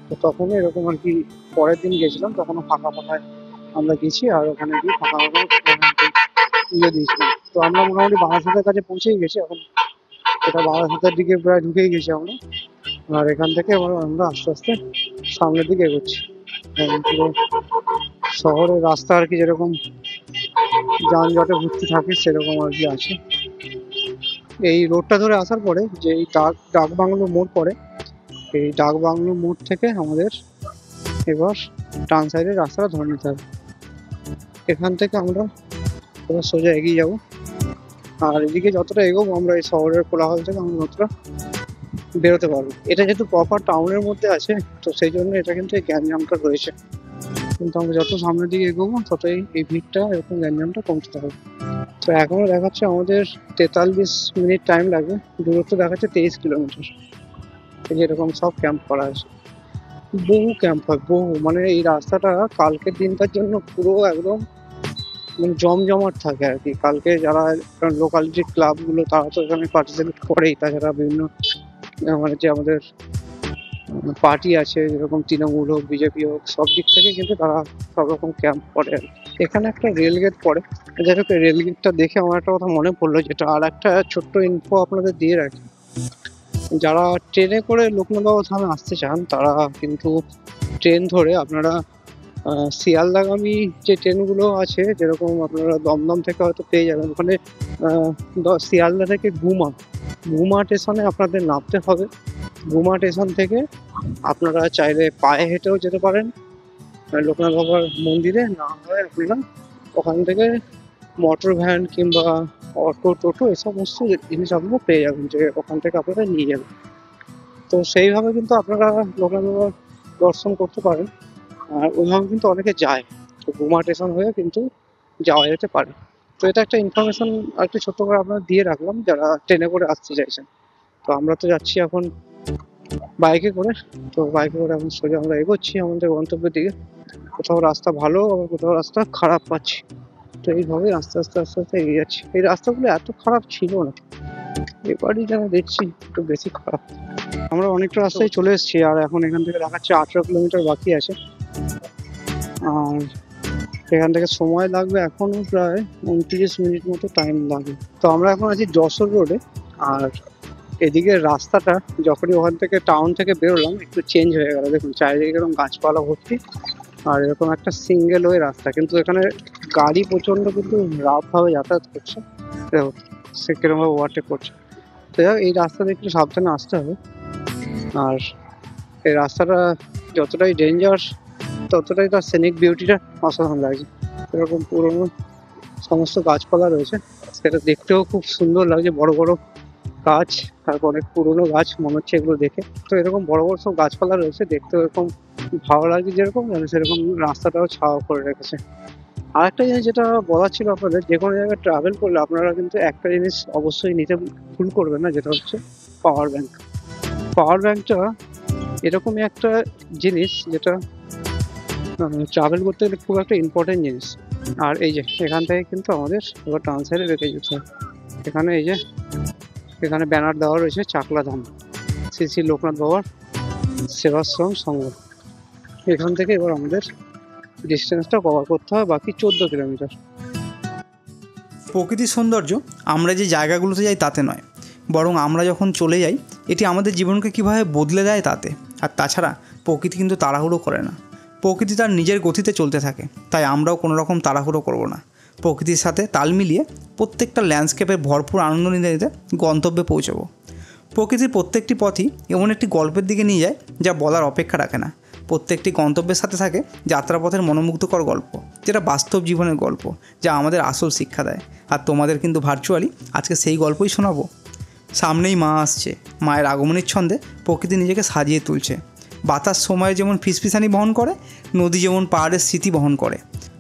তো তখনও এরকম আর কি পরের দিন গেছিলাম, তখনও ফাঁকা ফাঁকায় আমরা গেছি, আর ওখানে গিয়ে ফাঁকা ফাঁকা ইয়ে দিয়েছিলাম। তো আমরা মোটামুটি বারাসাতের কাছে পৌঁছেই গেছি, এখন এটা বারাসাতের দিকে প্রায় ঢুকেই গেছি আমরা। আর এখান থেকে এবার আমরা আস্তে আস্তে সামনের দিকে এগোচ্ছি। পুরো শহরের রাস্তা আর কি যেরকম যানজটে ভর্তি থাকে সেরকম আর কি আছে। এই রোডটা ধরে আসার পরে যে এই ডাক বাংলো মোড় পড়ে, এই ডাক বাংলো মোড় থেকে আমাদের এবার ডান সাইডের রাস্তাটা ধরে নিতে হবে। এখান থেকে আমরা এবার সোজা এগিয়ে যাব, আর এদিকে যতটা এগোবো আমরা এই শহরের কোলাহল থেকে আমরা ততটা বেরোতে পারবো। এটা যেহেতু প্রপার টাউনের মধ্যে আছে তো সেই জন্য এটা কিন্তু এই গ্যাঞ্জামটা রয়েছে, কিন্তু আমরা যত সামনের দিকে এগোবো ততই এই ভিড়টা এরকম গ্যাঞ্জামটা কমতে থাকবে। তো এখনো দেখাচ্ছে আমাদের 43 মিনিট টাইম লাগবে, দূরত্ব দেখাচ্ছে 23 কিলোমিটার। এই যেরকম সব ক্যাম্প করা আছে, বহু ক্যাম্প হয়, বহু, মানে এই রাস্তাটা কালকের দিনটার জন্য পুরো একদম মানে জমজমাট থাকে আর কি। কালকে যারা লোকালিটি ক্লাবগুলো তারা তো এখানে পার্টিসিপেট করেই, তাছাড়া বিভিন্ন মানে যে আমাদের পার্টি আছে যেরকম তৃণমূল হোক বিজেপি হোক সব দিক থেকে কিন্তু তারা সব রকম ক্যাম্প করে আর কি। এখানে একটা রেল গেট পড়ে, যাই হোক রেল গেটটা দেখে আমার একটা কথা মনে পড়লো, যেটা আর একটা ছোট্ট ইনফো আপনাদের দিয়ে রাখি। যারা ট্রেনে করে লোকনাথবাবু ধামে আসতে চান তারা কিন্তু ট্রেন ধরে আপনারা শিয়ালদাগামী যে ট্রেনগুলো আছে, যেরকম আপনারা দমদম থেকে হয়তো পেয়ে যাবেন, ওখানে শিয়ালদা থেকে গুমা স্টেশনে আপনাদের নামতে হবে। গুমা স্টেশন থেকে আপনারা চাইলে পায়ে হেঁটেও যেতে পারেন লোকনাথ বাবার মন্দিরে, না হয় আপনারা ওখান থেকে মোটর ভ্যান কিংবা অটো টোটো এই সমস্ত জিনিস আপনারা পেয়ে যাবেন, যে ওখান থেকে আপনারা নিয়ে যাবেন। তো সেইভাবে কিন্তু আপনারা লোকনাথ বাবার দর্শন করতে পারেন। আর ওইভাবে কিন্তু অনেকে যায়, তো গুমা স্টেশন হয়ে কিন্তু যাওয়া যেতে পারে। তো এটা একটা ইনফরমেশন আর একটু ছোট্ট করে আপনারা দিয়ে রাখলাম যারা ট্রেনে করে আসতে চাইছেন। তো আমরা তো যাচ্ছি এখন বাইকে করে, তো বাইকে করে এখন সোজা আমরা এগোচ্ছি আমাদের গন্তব্যের দিকে। কোথাও রাস্তা ভালো আবার কোথাও রাস্তা খারাপ পাচ্ছি, তো এইভাবে আস্তে আস্তে আস্তে আস্তে এগিয়ে যাচ্ছি। এই রাস্তাগুলো এত খারাপ ছিল না, এবারই যেন দেখছি একটু বেশি খারাপ। আমরা অনেকটা রাস্তায় চলে এসেছি, আর এখন এখান থেকে দেখাচ্ছে 18 কিলোমিটার বাকি আছে। আর এখান থেকে সময় লাগবে এখনো প্রায় 29 মিনিট মতো টাইম লাগবে। তো আমরা এখন আছি যশোর রোডে, আর এদিকে রাস্তাটা যখনই ওখান থেকে টাউন থেকে বেরোলাম একটু চেঞ্জ হয়ে গেল। দেখুন চারিদিকে এরকম গাছপালা ভর্তি, আর এরকম একটা সিঙ্গেল ওয়ে রাস্তা, কিন্তু এখানে গাড়ি প্রচণ্ড কিন্তু রাফভাবে যাতায়াত করছে, দেখুন সে কিরকমভাবে ওভারটেক করছে। তো যাই হোক, এই রাস্তাতে একটু সাবধানে আসতে হবে। আর এই রাস্তাটা যতটাই ডেঞ্জার ততটাই তার সিনিক বিউটিটা অসাধারণ লাগছে। এরকম পুরোনো সমস্ত গাছপালা রয়েছে, সেটা দেখতেও খুব সুন্দর লাগছে। বড় বড় গাছ, তারপর অনেক পুরোনো গাছ মনে হচ্ছে এগুলো দেখে। তো এরকম বড় বড় সব গাছপালা রয়েছে, দেখতেও এরকম ভালো লাগছে যেরকম, মানে সেরকম রাস্তাটাও ছাওয়া করে রেখেছে। আর একটা জিনিস যেটা বলার ছিল আপনাদের, যে কোনো জায়গায় ট্রাভেল করলে আপনারা কিন্তু একটা জিনিস অবশ্যই নিতে ভুল করবেন না, যেটা হচ্ছে পাওয়ার ব্যাংক। পাওয়ার ব্যাংকটা এরকমই একটা জিনিস যেটা ট্রাভেল করতে গেলে খুব একটা ইম্পর্টেন্ট জিনিস। আর এই যে এখান থেকে কিন্তু আমাদের এবার ট্রান সাইডে রেখে যেতে হবে। এখানে এই যে এখানে ব্যানার দেওয়া রয়েছে চাকলা ধাম শ্রী শ্রী লোকনাথ বাবার সেবাশ্রম সংঘ। এখান থেকে এবার আমাদের ডিস্টেন্সটা কভার করতে হবে বাকি 14 কিলোমিটার। প্রকৃতির সৌন্দর্য আমরা যে জায়গাগুলোতে যাই তাতে নয়, বরং আমরা যখন চলে যাই এটি আমাদের জীবনকে কীভাবে বদলে দেয় তাতে। আর তাছাড়া প্রকৃতি কিন্তু তাড়াহুড়ো করে না, প্রকৃতি তার নিজের গতিতে চলতে থাকে, তাই আমরাও কোনো রকম তাড়াহুড়ো করব না। প্রকৃতির সাথে তাল মিলিয়ে প্রত্যেকটা ল্যান্ডস্কেপের ভরপুর আনন্দ নিতে নিতে গন্তব্যে পৌঁছাবো। প্রকৃতির প্রত্যেকটি পথই এমন একটি গল্পের দিকে নিয়ে যায় যা বলার অপেক্ষা রাখে না। প্রত্যেকটি গন্তব্যের সাথে থাকে যাত্রাপথের মনোমুগ্ধকর গল্প, যেটা বাস্তব জীবনের গল্প, যা আমাদের আসল শিক্ষা দেয়। আর তোমাদের কিন্তু ভার্চুয়ালি আজকে সেই গল্পই শোনাবো। সামনেই মা আসছে, মায়ের আগমনের ছন্দে প্রকৃতি নিজেকে সাজিয়ে তুলছে। বাতাস সময়ে যেমন ফিসফিসানি বহন করে, নদী যেমন পাহাড়ের স্মৃতি বহন করে,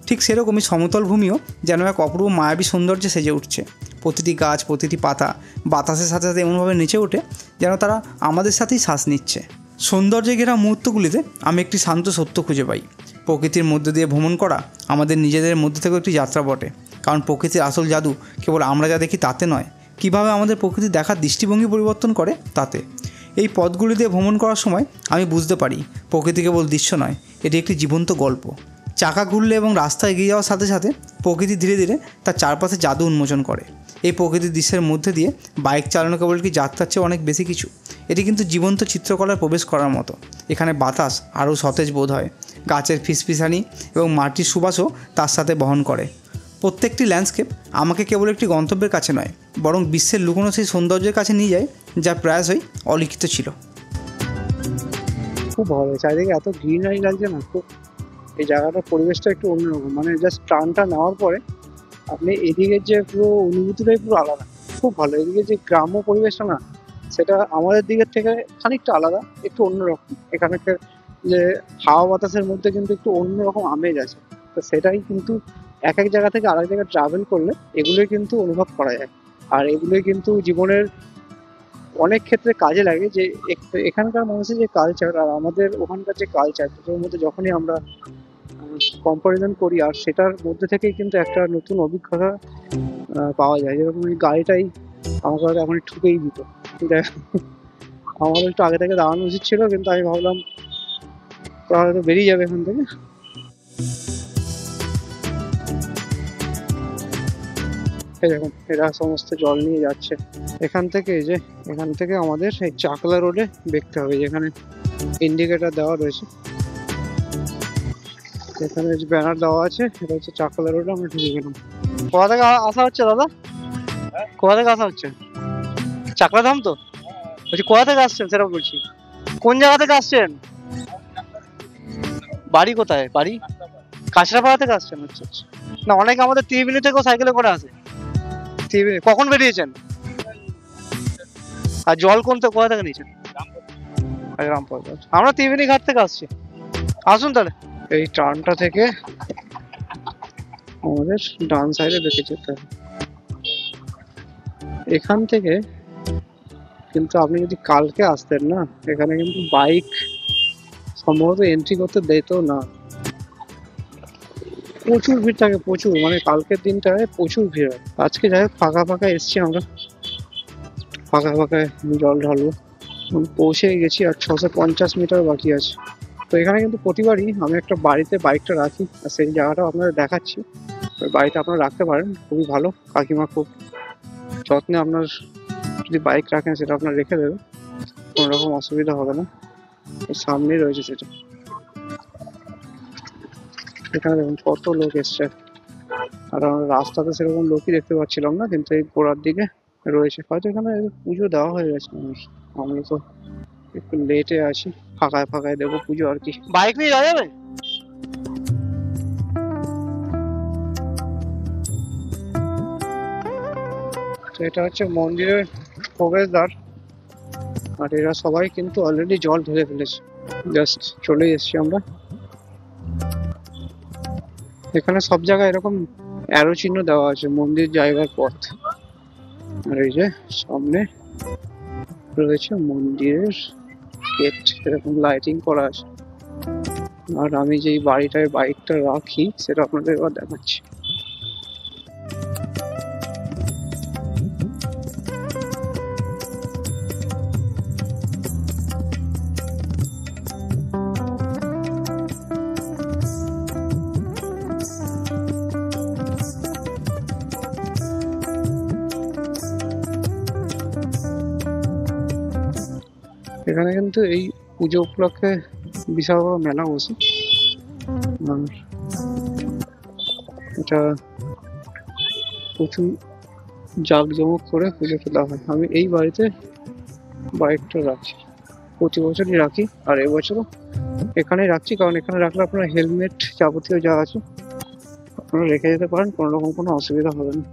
ঠিক সেরকমই সমতল ভূমিও যেন এক অপূর্ব মায়াবী সৌন্দর্যে সেজে উঠছে। প্রতিটি গাছ, প্রতিটি পাতা বাতাসের সাথে সাথে এমনভাবে নেচে ওঠে যেন তারা আমাদের সাথেই শ্বাস নিচ্ছে। সৌন্দর্যে ঘেরা মুহূর্তগুলিতে আমি একটি শান্ত সত্য খুঁজে পাই। প্রকৃতির মধ্যে দিয়ে ভ্রমণ করা আমাদের নিজেদের মধ্যে থেকেও একটি যাত্রা বটে। কারণ প্রকৃতির আসল জাদু কেবল আমরা যা দেখি তাতে নয়, কীভাবে আমাদের প্রকৃতি দেখার দৃষ্টিভঙ্গি পরিবর্তন করে তাতে। এই পথগুলি দিয়ে ভ্রমণ করার সময় আমি বুঝতে পারি প্রকৃতি কেবল দৃশ্য নয়, এটি একটি জীবন্ত গল্প। চাকা ঘুরলে এবং রাস্তা এগিয়ে যাওয়ার সাথে সাথে প্রকৃতি ধীরে ধীরে তার চারপাশে জাদু উন্মোচন করে। এই প্রকৃতির দৃশ্যের মধ্যে দিয়ে বাইক চালানো কেবল কি যাত্রার চেয়ে অনেক বেশি কিছু, এটি কিন্তু জীবন্ত চিত্রকলায় প্রবেশ করার মতো। এখানে বাতাস আরও সতেজ বোধ হয়, গাছের ফিসফিসানি এবং মাটির সুবাসও তার সাথে বহন করে। প্রত্যেকটি ল্যান্ডস্কেপ আমাকে কেবল একটি গন্তব্যের কাছে নয়, বরং বিশ্বের লুকোনো সেই সৌন্দর্যের কাছে নিয়ে যায় যা প্রায়শই অলিখিত ছিল। খুব ভালো, চারিদিকে এত গ্রিনারি লাগছে না, খুব এই জায়গাটার পরিবেশটা একটু অন্যরকম। মানে জাস্ট টানটা নেওয়ার পরে আপনি এদিকের যে পুরো অনুভূতিটাই পুরো আলাদা, খুব ভালো। এদিকে যে গ্রাম্য পরিবেশটা না, সেটা আমাদের দিকের থেকে খানিকটা আলাদা, একটু অন্যরকম। এখানকার যে হাওয়া বাতাসের মধ্যে কিন্তু একটু অন্যরকম আমেজ আছে। তো সেটাই কিন্তু এক এক জায়গা থেকে আরেক জায়গায় ট্রাভেল করলে এগুলোই কিন্তু অনুভব করা যায়। আর এগুলোই কিন্তু জীবনের অনেক ক্ষেত্রে কাজে লাগে। যে এখানকার মানুষের যে কালচার আর আমাদের ওখানকার যে কালচার, দুটোর মধ্যে যখনই আমরা কম্পারিজন করি, আর সেটার মধ্যে থেকেই কিন্তু একটা নতুন অভিজ্ঞতা পাওয়া যায়। যেরকম এই গাড়িটাই আমাকে হয়তো এখন ঠুকেই দিত, আমার একটু আগে থেকে দাঁড়ানো উচিত ছিল, কিন্তু আমি ভাবলাম তাহলে তো বেরিয়ে যাবে এখান থেকে। এই দেখুন এরা সমস্ত জল নিয়ে যাচ্ছে এখান থেকে। এই যে এখান থেকে আমাদের এই চাকলা রোডে দেখতে হবে, যেখানে ইন্ডিকেটর দেওয়া রয়েছে, এখানে যে ব্যানার দেওয়া আছে, এটা হচ্ছে চাকলা রোডে আমরা ঢুকে গেলাম। কোথা থেকে আসা হচ্ছে দাদা? কোথা থেকে আসা হচ্ছে? চাকলা ধাম তো বলছি, কোথা থেকে আসছেন সেটা বলছি, কোন জায়গা থেকে আসছেন? বাড়ি কোথায়? বাড়ি কাঁচরাপাড়া থেকে আসছেন? আচ্ছা আচ্ছা। না অনেকে আমাদের ত্রিবেণী থেকেও সাইকেলে করে আসে। ত্রিবেণী কখন বেরিয়েছেন? আর জল কোথা থেকে নিয়েছেন? রামপুর। আমরা ত্রিবেণী ঘাট থেকে আসছি। আসুন তাহলে। এই টার্নটা থেকে আমাদের ডান সাইডে বেঁকে যেতে হবে। এখান থেকে কিন্তু আপনি যদি কালকে আসতেন না, এখানে কিন্তু বাইক সম্ভবত এন্ট্রি করতে দিত না। প্রচুর ভিড় থাকে, প্রচুর, মানে কালকের দিনটায় প্রচুর ভিড় হয়। আজকে যাই হোক ফাঁকা ফাঁকা এসছি আমরা, ফাঁকা ফাঁকায় জল ঢালবো। পৌঁছে গেছি আর 650 মিটার বাকি আছে। তো এখানে কিন্তু প্রতিবারই আমি একটা বাড়িতে বাইকটা রাখি, আর সেই জায়গাটাও আপনাদের দেখাচ্ছি। ওই বাড়িতে আপনারা রাখতে পারেন, খুবই ভালো। কাকিমা খুব যত্নে আপনার যদি বাইক রাখেন সেটা আপনার রেখে দেবে, কোনো রকম অসুবিধা হবে না। সামনেই রয়েছে সেটা। এখানে দেখুন কত লোক এসছে, আর আমরা রাস্তাতে সেরকম লোকই দেখতে পাচ্ছিলাম না, কিন্তু এই গোড়ার দিকে রয়েছে। হয়তো এখানে পুজো দেওয়া হয়ে গেছে, আমরা তো একটু লেটে আছি, ফাঁকায় ফাঁকায় দেবো পুজো আর কি। বাইক নিয়ে যাওয়া যাবে? তো এটা হচ্ছে মন্দিরের প্রবেশদ্বার, আর এরা সবাই কিন্তু অলরেডি জল ঢেলে ফেলেছে, জাস্ট চলে এসছি আমরা। এখানে সব জায়গায় এরকম অ্যারো চিহ্ন দেওয়া আছে মন্দির যাইবার পথ, আর এই যে সামনে রয়েছে মন্দিরের গেট, এরকম লাইটিং করা আছে। আর আমি যেই বাড়িটায় বাইকটা রাখি সেটা আপনাদের এবার দেখাচ্ছি। এখানে কিন্তু এই পুজো উপলক্ষে বিশাল বড় মেলা বসে, আর এটা প্রচুর জাঁকজমক করে পুজো খেলা হয়। আমি এই বাড়িতে বাইকটা রাখছি, প্রতি বছরই রাখি, আর এবছরও এখানেই রাখছি, কারণ এখানে রাখলে আপনার হেলমেট যাবতীয় যা আছে আপনারা রেখে যেতে পারেন, কোনো রকম কোনো অসুবিধা হবে না।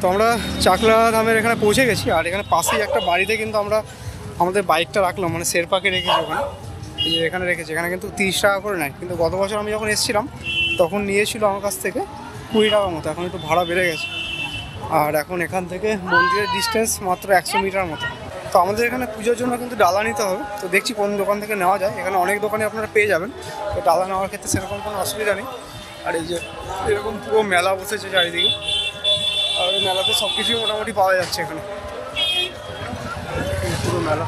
তো আমরা চাকলা ধামের এখানে পৌঁছে গেছি, আর এখানে পাশেই একটা বাড়িতে কিন্তু আমরা আমাদের বাইকটা রাখলাম, মানে শেরপাকে রেখেছি ওখানে, এই যে এখানে রেখেছি। এখানে কিন্তু 30 টাকা করে নেয়, কিন্তু গত বছর আমি যখন এসেছিলাম তখন নিয়েছিল আমার কাছ থেকে 20 টাকার মতো, এখন একটু ভাড়া বেড়ে গেছে। আর এখন এখান থেকে মন্দিরের ডিস্টেন্স মাত্র 100 মিটার মতো। তো আমাদের এখানে পুজোর জন্য কিন্তু ডালা নিতে হবে, তো দেখছি কোন দোকান থেকে নেওয়া যায়। এখানে অনেক দোকানে আপনারা পেয়ে যাবেন, তো ডালা নেওয়ার ক্ষেত্রে সেরকম কোনো অসুবিধা নেই। আর এই যে এরকম পুরো মেলা বসেছে চারিদিকে, আর ওই মেলাতে সব কিছুই মোটামুটি পাওয়া যাচ্ছে এখানে, পুরো মেলা।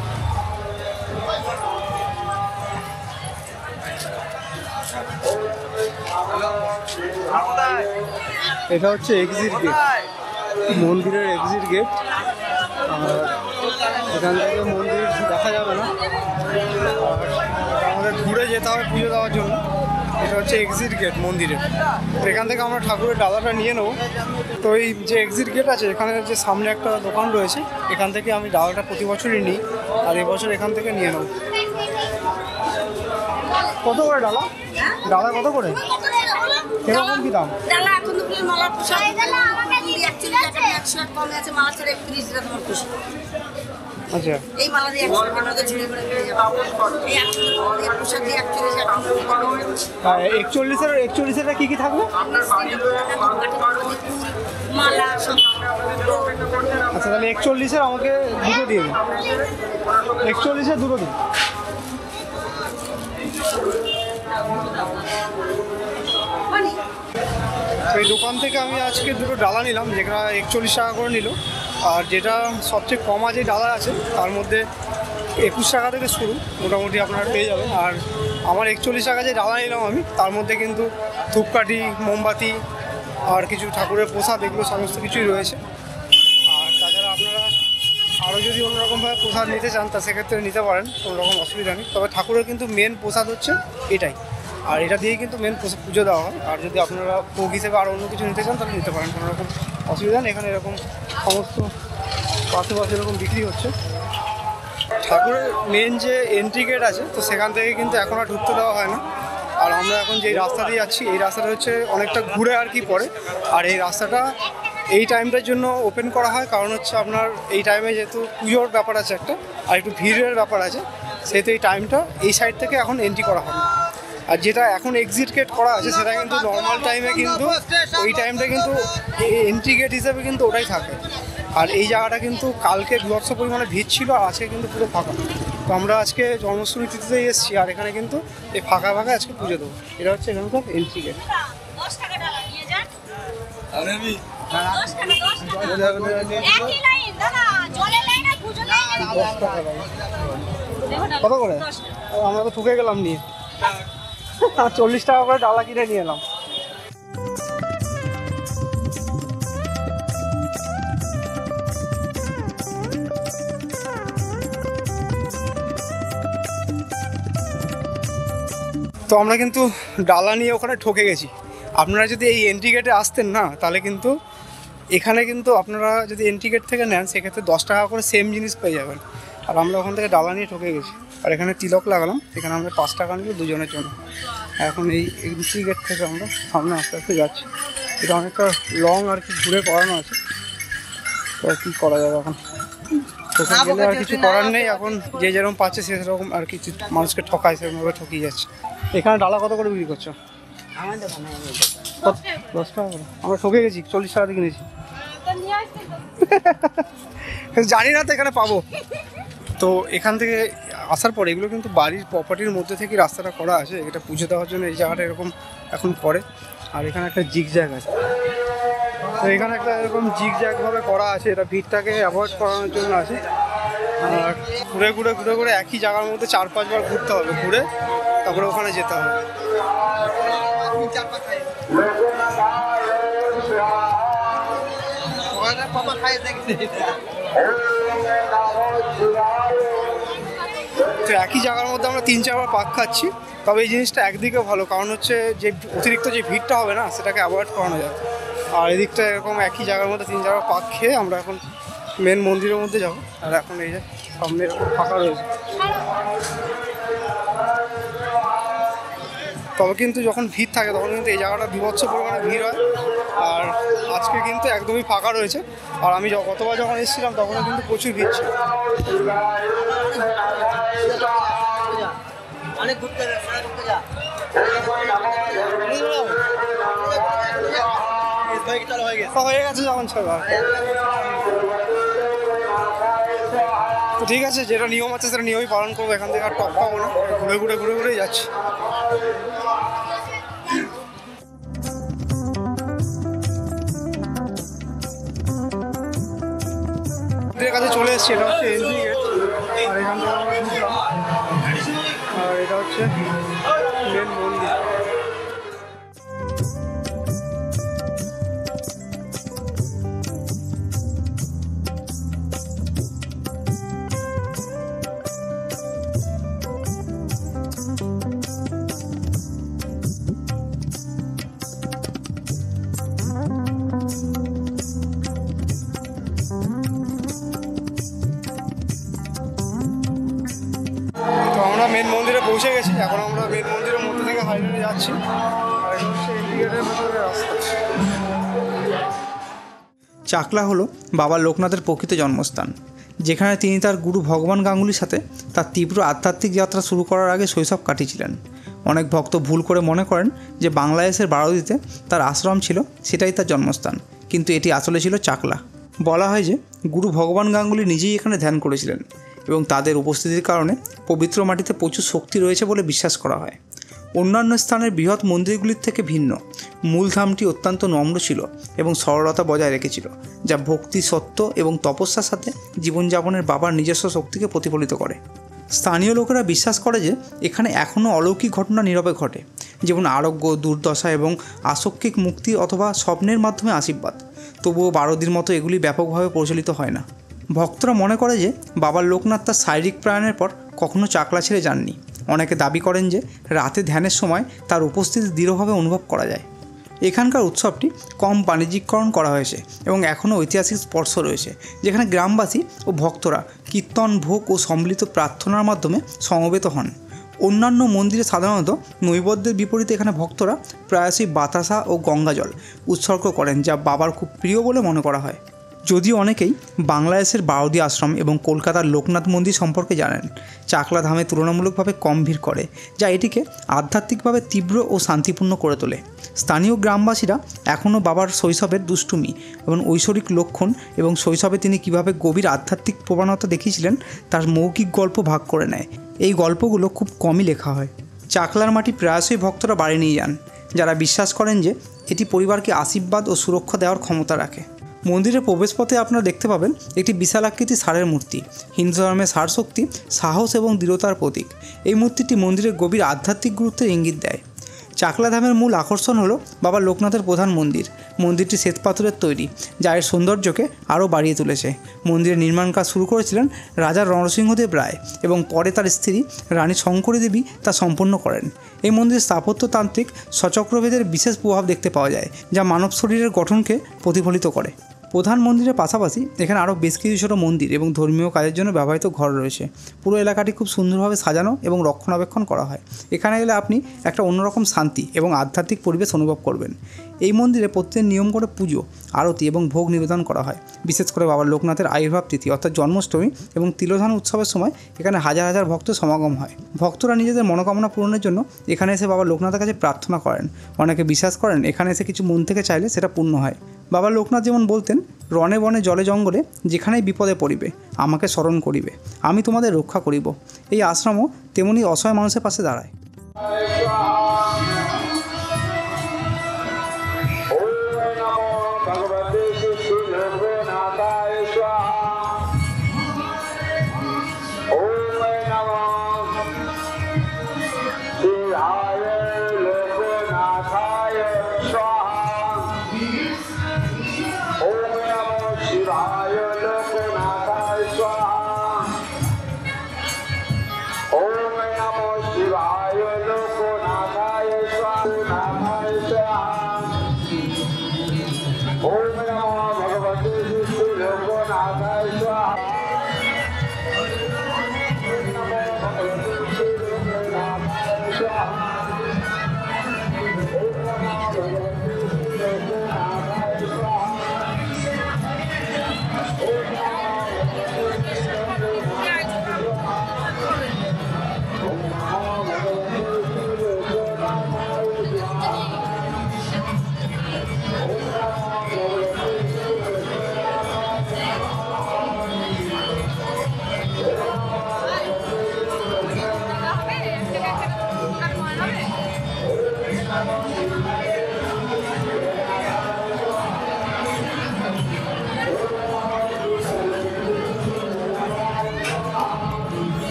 এটা হচ্ছে এক্সিট গেট, মন্দিরের এক্সিট গেট। আর এখান থেকে মন্দির দেখা যাবে না, আমাদের ঘুরে যেতে হবে পুজো দেওয়ার জন্য। এটা হচ্ছে এক্সিট গেট মন্দিরের, তো এখান থেকে আমরা ঠাকুরের ডালাটা নিয়ে নেবো। তো এই যে এক্সিট গেট আছে, এখানে যে সামনে একটা দোকান রয়েছে, এখান থেকে আমি ডালাটা প্রতি বছরই নিই, আর এবছর এখান থেকে নিয়ে নেব। কত করে ডালা? ডালা কত করে? কিরকম কি দাম? ডালা এখন তো মালা পোশাক 41 টাকা 100 কমে আছে, মালা ছাড়া 31 টাকা তোমার খুশি। আচ্ছা, এই মালা দিয়ে 100 টাকা নগদ ঝুড়ি করে পেয়ে যাবে। এই 100 পোশাক দিয়ে 41 টাকা। 41-এর কি কি থাকবে? মালা সব। আচ্ছা, তাহলে 41-এর আমাকে দুটো দিয়ে দিন, 41-এর দুটো দিন। এই দোকান থেকে আমি আজকে দুটো ডালা নিলাম, যেটা 41 টাকা করে নিল। আর যেটা সবচেয়ে কমা যে ডালা আছে তার মধ্যে 21 টাকা থেকে শুরু, মোটামুটি আপনারা পেয়ে যাবেন। আর আমার 41 টাকা যে ডালা নিলাম আমি, তার মধ্যে কিন্তু ধূপকাঠি, মোমবাতি আর কিছু ঠাকুরের প্রসাদ, এগুলো সমস্ত কিছুই রয়েছে। আর তাছাড়া আপনারা আরও যদি অন্যরকমভাবে প্রসাদ নিতে চান তা সেক্ষেত্রে নিতে পারেন, কোনো রকম অসুবিধা নেই। তবে ঠাকুরের কিন্তু মেন প্রসাদ হচ্ছে এটাই, আর এটা দিয়েই কিন্তু মেন পুজো দেওয়া হয়। আর যদি আপনারা ভোগ হিসেবে আরও অন্য কিছু নিতে চান তাহলে নিতে পারেন, কোনো রকম অসুবিধা নেই। এখানে এরকম সমস্ত পাশে এরকম বিক্রি হচ্ছে। ঠাকুরের মেন যে এন্ট্রি গেট আছে, তো সেখান থেকে কিন্তু এখন আর ঢুকতে দেওয়া হয় না। আর আমরা এখন যেই রাস্তা দিয়ে যাচ্ছি, এই রাস্তাটা হচ্ছে অনেকটা ঘুরে আর কি পড়ে। আর এই রাস্তাটা এই টাইমটার জন্য ওপেন করা হয়, কারণ হচ্ছে আপনার এই টাইমে যেহেতু পুজোর ব্যাপার আছে একটা, আর একটু ভিড়ের ব্যাপার আছে, সেহেতু এই টাইমটা এই সাইড থেকে এখন এন্ট্রি করা হয়। আর যেটা এখন এক্সিট গেট করা আছে সেটা কিন্তু নর্মাল টাইমে কিন্তু ওই টাইমটা কিন্তু এন্ট্রি গেট হিসেবে কিন্তু ওটাই থাকে। আর এই জায়গাটা কিন্তু কালকে বিভৎস পরিমাণে ভিড় ছিল, আর আজকে কিন্তু পুরো ফাঁকা। তো আমরা আজকে জন্মাষ্টমী তিথিতেই এসেছি, আর এখানে কিন্তু এই ফাঁকা আজকে পুজো দেবো। এটা হচ্ছে এখানকার এন্ট্রি গেট। কত করে? আমরা তো ঠুকে গেলাম নিয়ে, 40 টাকা করে ডালা কিনে নিয়ে এলাম। তো আমরা কিন্তু ডালা নিয়ে ওখানে ঠকে গেছি। আপনারা যদি এই এন্ট্রি গেটে আসতেন না, তাহলে কিন্তু এখানে কিন্তু আপনারা যদি এন্ট্রি গেট থেকে নেন সেক্ষেত্রে 10 টাকা করে সেম জিনিস পেয়ে যাবেন। আর আমরা ওখান থেকে ডালা নিয়ে ঠকে গেছি। আর এখানে তিলক লাগালাম, এখানে আমরা 5 টাকা নিল দুজনের জন্য। এখন এই এন্ট্রি গেট থেকে আমরা সামনে আস্তে আস্তে যাচ্ছি। এটা অনেকটা লং আর কি, ঘুরে করানো আছে। তো কী করা যাবে এখন, ওখানে গেলে আর কিছু করার নেই। এখন যে যেরকম পাচ্ছে সে সেরকম আর কিছু মানুষকে ঠকায়, সেরকমভাবে ঠকিয়ে যাচ্ছে। এখানে ডালা কত করে বিক্রি করছো? 10 টাকা করে। আমরা ঠকে গেছি, 40 টাকা দিয়ে কিনেছি। জানি না তো এখানে পাবো। তো এখান থেকে আসার পরে এগুলো কিন্তু বাড়ির প্রপার্টির মধ্যে থেকে রাস্তাটা করা আছে। এটা পুজো দেওয়ার জন্য এই জায়গাটা এরকম এখন করে। আর এখানে একটা জিগজ্যাগ আছে, তো এখানে একটা এরকম জিগজ্যাগভাবে করা আছে, এটা ভিড়টাকে অ্যাভয়েড করানোর জন্য আছে। আর ঘুরে ঘুরে ঘুরে ঘুরে একই জায়গার মধ্যে 4-5 বার ঘুরতে হবে, ঘুরে তারপরে ওখানে যেতে হবে। তো একই জায়গার মধ্যে আমরা 3-4 বার পাক খাচ্ছি। তবে এই জিনিসটা একদিকে ভালো, কারণ হচ্ছে যে অতিরিক্ত যে ভিড়টা হবে না, সেটাকে অ্যাভয়েড করানো যায়। আর এদিকটা এরকম একই জায়গার মধ্যে 3-4 বার পাক খেয়ে আমরা এখন মেন মন্দিরের মধ্যে যাবো। আর এখন এই যে সামনে ফাঁকা রয়েছে। তবে কিন্তু যখন ভিড় থাকে তখন কিন্তু এই জায়গাটা বিভৎস পরিমাণে ভিড় হয়। আর আজকে কিন্তু একদমই ফাঁকা রয়েছে। আর আমি গতবার যখন এসেছিলাম তখনও কিন্তু প্রচুর ভিড় ছিল। হয়ে গেছে যখন সবার। তো ঠিক আছে, যেটা নিয়ম আছে সেটা নিয়মই পালন করবো। এখান থেকে আর টপ পাবো না, ঘুরে ঘুরে ঘুরে ঘুরেই যাচ্ছি। কাছে চলে এসেছি, এটা হচ্ছে এন্ট্রি গেট। আর এখান থেকে আমরা ঢুকলাম, আর এটা হচ্ছে মেন মন্দির। মেন মন্দিরে পৌঁছে গেছি। এখন আমরা মেন মন্দিরের মধ্যে থেকে হাইওয়ে যাচ্ছি। আর এটা হচ্ছে ইন্ডিগেটের ভেতরে রাস্তা। চাকলা হলো বাবা লোকনাথের প্রকৃত জন্মস্থান, যেখানে তিনি তার গুরু ভগবান গাঙ্গুলির সাথে তার তীব্র আধ্যাত্মিক যাত্রা শুরু করার আগে শৈশব কাটিয়েছিলেন। অনেক ভক্ত ভুল করে মনে করেন যে বাংলাদেশের বারোদিতে তার আশ্রম ছিল, সেটাই তার জন্মস্থান, কিন্তু এটি আসলে ছিল চাকলা। বলা হয় যে গুরু ভগবান গাঙ্গুলি নিজেই এখানে ধ্যান করেছিলেন এবং তাদের উপস্থিতির কারণে পবিত্র মাটিতে প্রচুর শক্তি রয়েছে বলে বিশ্বাস করা হয়। অন্যান্য স্থানের বৃহৎ মন্দিরগুলির থেকে ভিন্ন মূল ধামটি অত্যন্ত নম্র ছিল এবং সরলতা বজায় রেখেছিল, যা ভক্তি, সত্য এবং তপস্যার সাথে জীবনযাপনের বাবার নিজস্ব শক্তিকে প্রতিফলিত করে। স্থানীয় লোকেরা বিশ্বাস করে যে এখানে এখনও অলৌকিক ঘটনা নীরবে ঘটে, যেমন আরোগ্য, দুর্দশা এবং আসক্তিক মুক্তি অথবা স্বপ্নের মাধ্যমে আশীর্বাদ। তবুও বারোদির মতো এগুলি ব্যাপকভাবে প্রচলিত হয় না। ভক্তরা মনে করে যে বাবা লোকনাথ তার শারীরিক প্রয়াণের পর কখনও চাকলা ছেড়ে যাননি। অনেকে দাবি করেন যে রাতে ধ্যানের সময় তার উপস্থিতি দৃঢ়ভাবে অনুভব করা যায়। এখানকার উৎসবটি কম বাণিজ্যিকরণ করা হয়েছে এবং এখনও ঐতিহাসিক স্পর্শ রয়েছে, যেখানে গ্রামবাসী ও ভক্তরা কীর্তন, ভোগ ও সম্মিলিত প্রার্থনার মাধ্যমে সমবেত হন। অন্যান্য মন্দিরে সাধারণত নৈবেদ্যের বিপরীতে এখানে ভক্তরা প্রায়শই বাতাসা ও গঙ্গাজল উৎসর্গ করেন, যা বাবার খুব প্রিয় বলে মনে করা হয়। যদিও অনেকেই বাংলাদেশের বারোদি আশ্রম এবং কলকাতার লোকনাথ মন্দির সম্পর্কে জানেন, চাকলা ধামে তুলনামূলকভাবে কম ভিড় করে, যা এটিকে আধ্যাত্মিকভাবে তীব্র ও শান্তিপূর্ণ করে তোলে। স্থানীয় গ্রামবাসীরা এখনও বাবার শৈশবের দুষ্টুমি এবং ঐশ্বরিক লক্ষণ এবং শৈশবে তিনি কীভাবে গভীর আধ্যাত্মিক প্রবণতা দেখিয়েছিলেন তার মৌখিক গল্প ভাগ করে নেয়। এই গল্পগুলো খুব কমই লেখা হয়। চাকলার মাটি প্রায়শই ভক্তরা বাড়ি নিয়ে যান, যারা বিশ্বাস করেন যে এটি পরিবারকে আশীর্বাদ ও সুরক্ষা দেওয়ার ক্ষমতা রাখে। মন্দিরের প্রবেশপথে আপনারা দেখতে পাবেন একটি বিশাল আকৃতির ষাঁড়ের মূর্তি। হিন্দু ধর্মের ষাঁড় শক্তি, সাহস এবং দৃঢ়তার প্রতীক। এই মূর্তিটি মন্দিরের গভীর আধ্যাত্মিক গুরুত্বের ইঙ্গিত দেয়। চাকলা ধামের মূল আকর্ষণ হলো বাবা লোকনাথের প্রধান মন্দির। মন্দিরটি শ্বেতপাথরের তৈরি, যা এর সৌন্দর্যকে আরও বাড়িয়ে তুলেছে। মন্দিরের নির্মাণ কাজ শুরু করেছিলেন রাজা নরসিংহদেব রায় এবং পরে তার স্ত্রী রানী শঙ্করী দেবী তা সম্পন্ন করেন। এই মন্দিরের স্থাপত্যতান্ত্রিক সচক্রভেদের বিশেষ প্রভাব দেখতে পাওয়া যায়, যা মানব শরীরের গঠনকে প্রতিফলিত করে। প্রধান মন্দিরের পাশাপাশি এখানে আরও বেশ কিছু ছোটো মন্দির এবং ধর্মীয় কাজের জন্য ব্যবহৃত ঘর রয়েছে। পুরো এলাকাটি খুব সুন্দরভাবে সাজানো এবং রক্ষণাবেক্ষণ করা হয়। এখানে গেলে আপনি একটা অন্যরকম শান্তি এবং আধ্যাত্মিক পরিবেশ অনুভব করবেন। এই মন্দিরে প্রত্যেক নিয়ম করে পুজো, আরতি এবং ভোগ নিবেদন করা হয়। বিশেষ করে বাবা লোকনাথের আবির্ভাব তিথি অর্থাৎ জন্মাষ্টমী এবং তিলোধান উৎসবের সময় এখানে হাজার হাজার ভক্তের সমাগম হয়। ভক্তরা নিজেদের মনোকামনা পূরণের জন্য এখানে এসে বাবা লোকনাথের কাছে প্রার্থনা করেন। অনেকে বিশ্বাস করেন এখানে এসে কিছু মন থেকে চাইলে সেটা পূর্ণ হয়। বাবা লোকনাথ যেমন বলতেন, রণে বনে জলে জঙ্গলে যেখানেই বিপদে পড়িবে আমাকে স্মরণ করিবে, আমি তোমাদের রক্ষা করিব। এই আশ্রমও তেমনি অসহায় মানুষের পাশে দাঁড়ায়।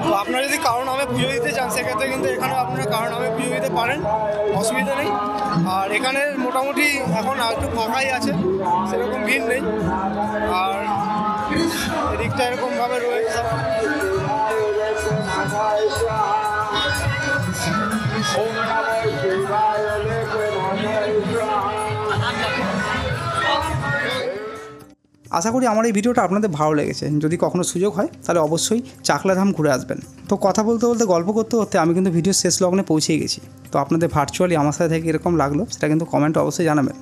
তো আপনারা যদি কারো নামে পুজো দিতে চান সেক্ষেত্রে কিন্তু এখানে আপনারা কারো নামে পুজো দিতে পারেন, অসুবিধা নেই। আর এখানে মোটামুটি এখন একটু ফাঁকাই আছে, সেরকম ভিড় নেই। আর এদিকটা এরকমভাবে রয়েছে। আশা করি আমার এই ভিডিওটা আপনাদের ভালো লেগেছে। যদি কখনো সুযোগ হয় তাহলে অবশ্যই চাকলা ধাম ঘুরে আসবেন। তো কথা বলতে বলতে গল্প করতে করতে আমি কিন্তু ভিডিওর শেষ লগ্নে পৌঁছেই গেছি। তো আপনাদের ভার্চুয়ালি আমার সাথে থেকে এরকম লাগলো সেটা কিন্তু কমেন্টে অবশ্যই জানাবেন।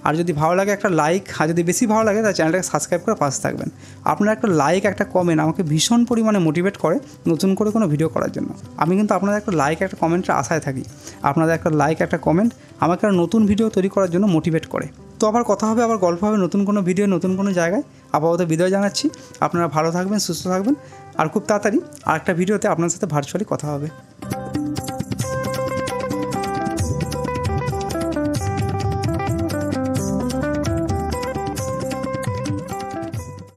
আর যদি ভালো লাগে একটা লাইক, আর যদি বেশি ভালো লাগে তাহলে চ্যানেলটাকে সাবস্ক্রাইব করে পাশে থাকবেন। আপনার একটা লাইক, একটা কমেন্ট আমাকে ভীষণ পরিমাণে মোটিভেট করে নতুন করে কোনো ভিডিও করার জন্য। আমি কিন্তু আপনাদের একটা লাইক, একটা কমেন্টের আশায় থাকি। আপনাদের একটা লাইক, একটা কমেন্ট আমাকে একটা নতুন ভিডিও তৈরি করার জন্য মোটিভেট করে। তো আবার কথা হবে, আবার গল্প হবে নতুন কোনো ভিডিও, নতুন কোনো জায়গায়। আপাতত বিদায় জানাচ্ছি। আপনারা ভালো থাকবেন, সুস্থ থাকবেন, আর খুব তাড়াতাড়ি আরেকটা ভিডিওতে আপনার সাথে ভার্চুয়ালি কথা হবে।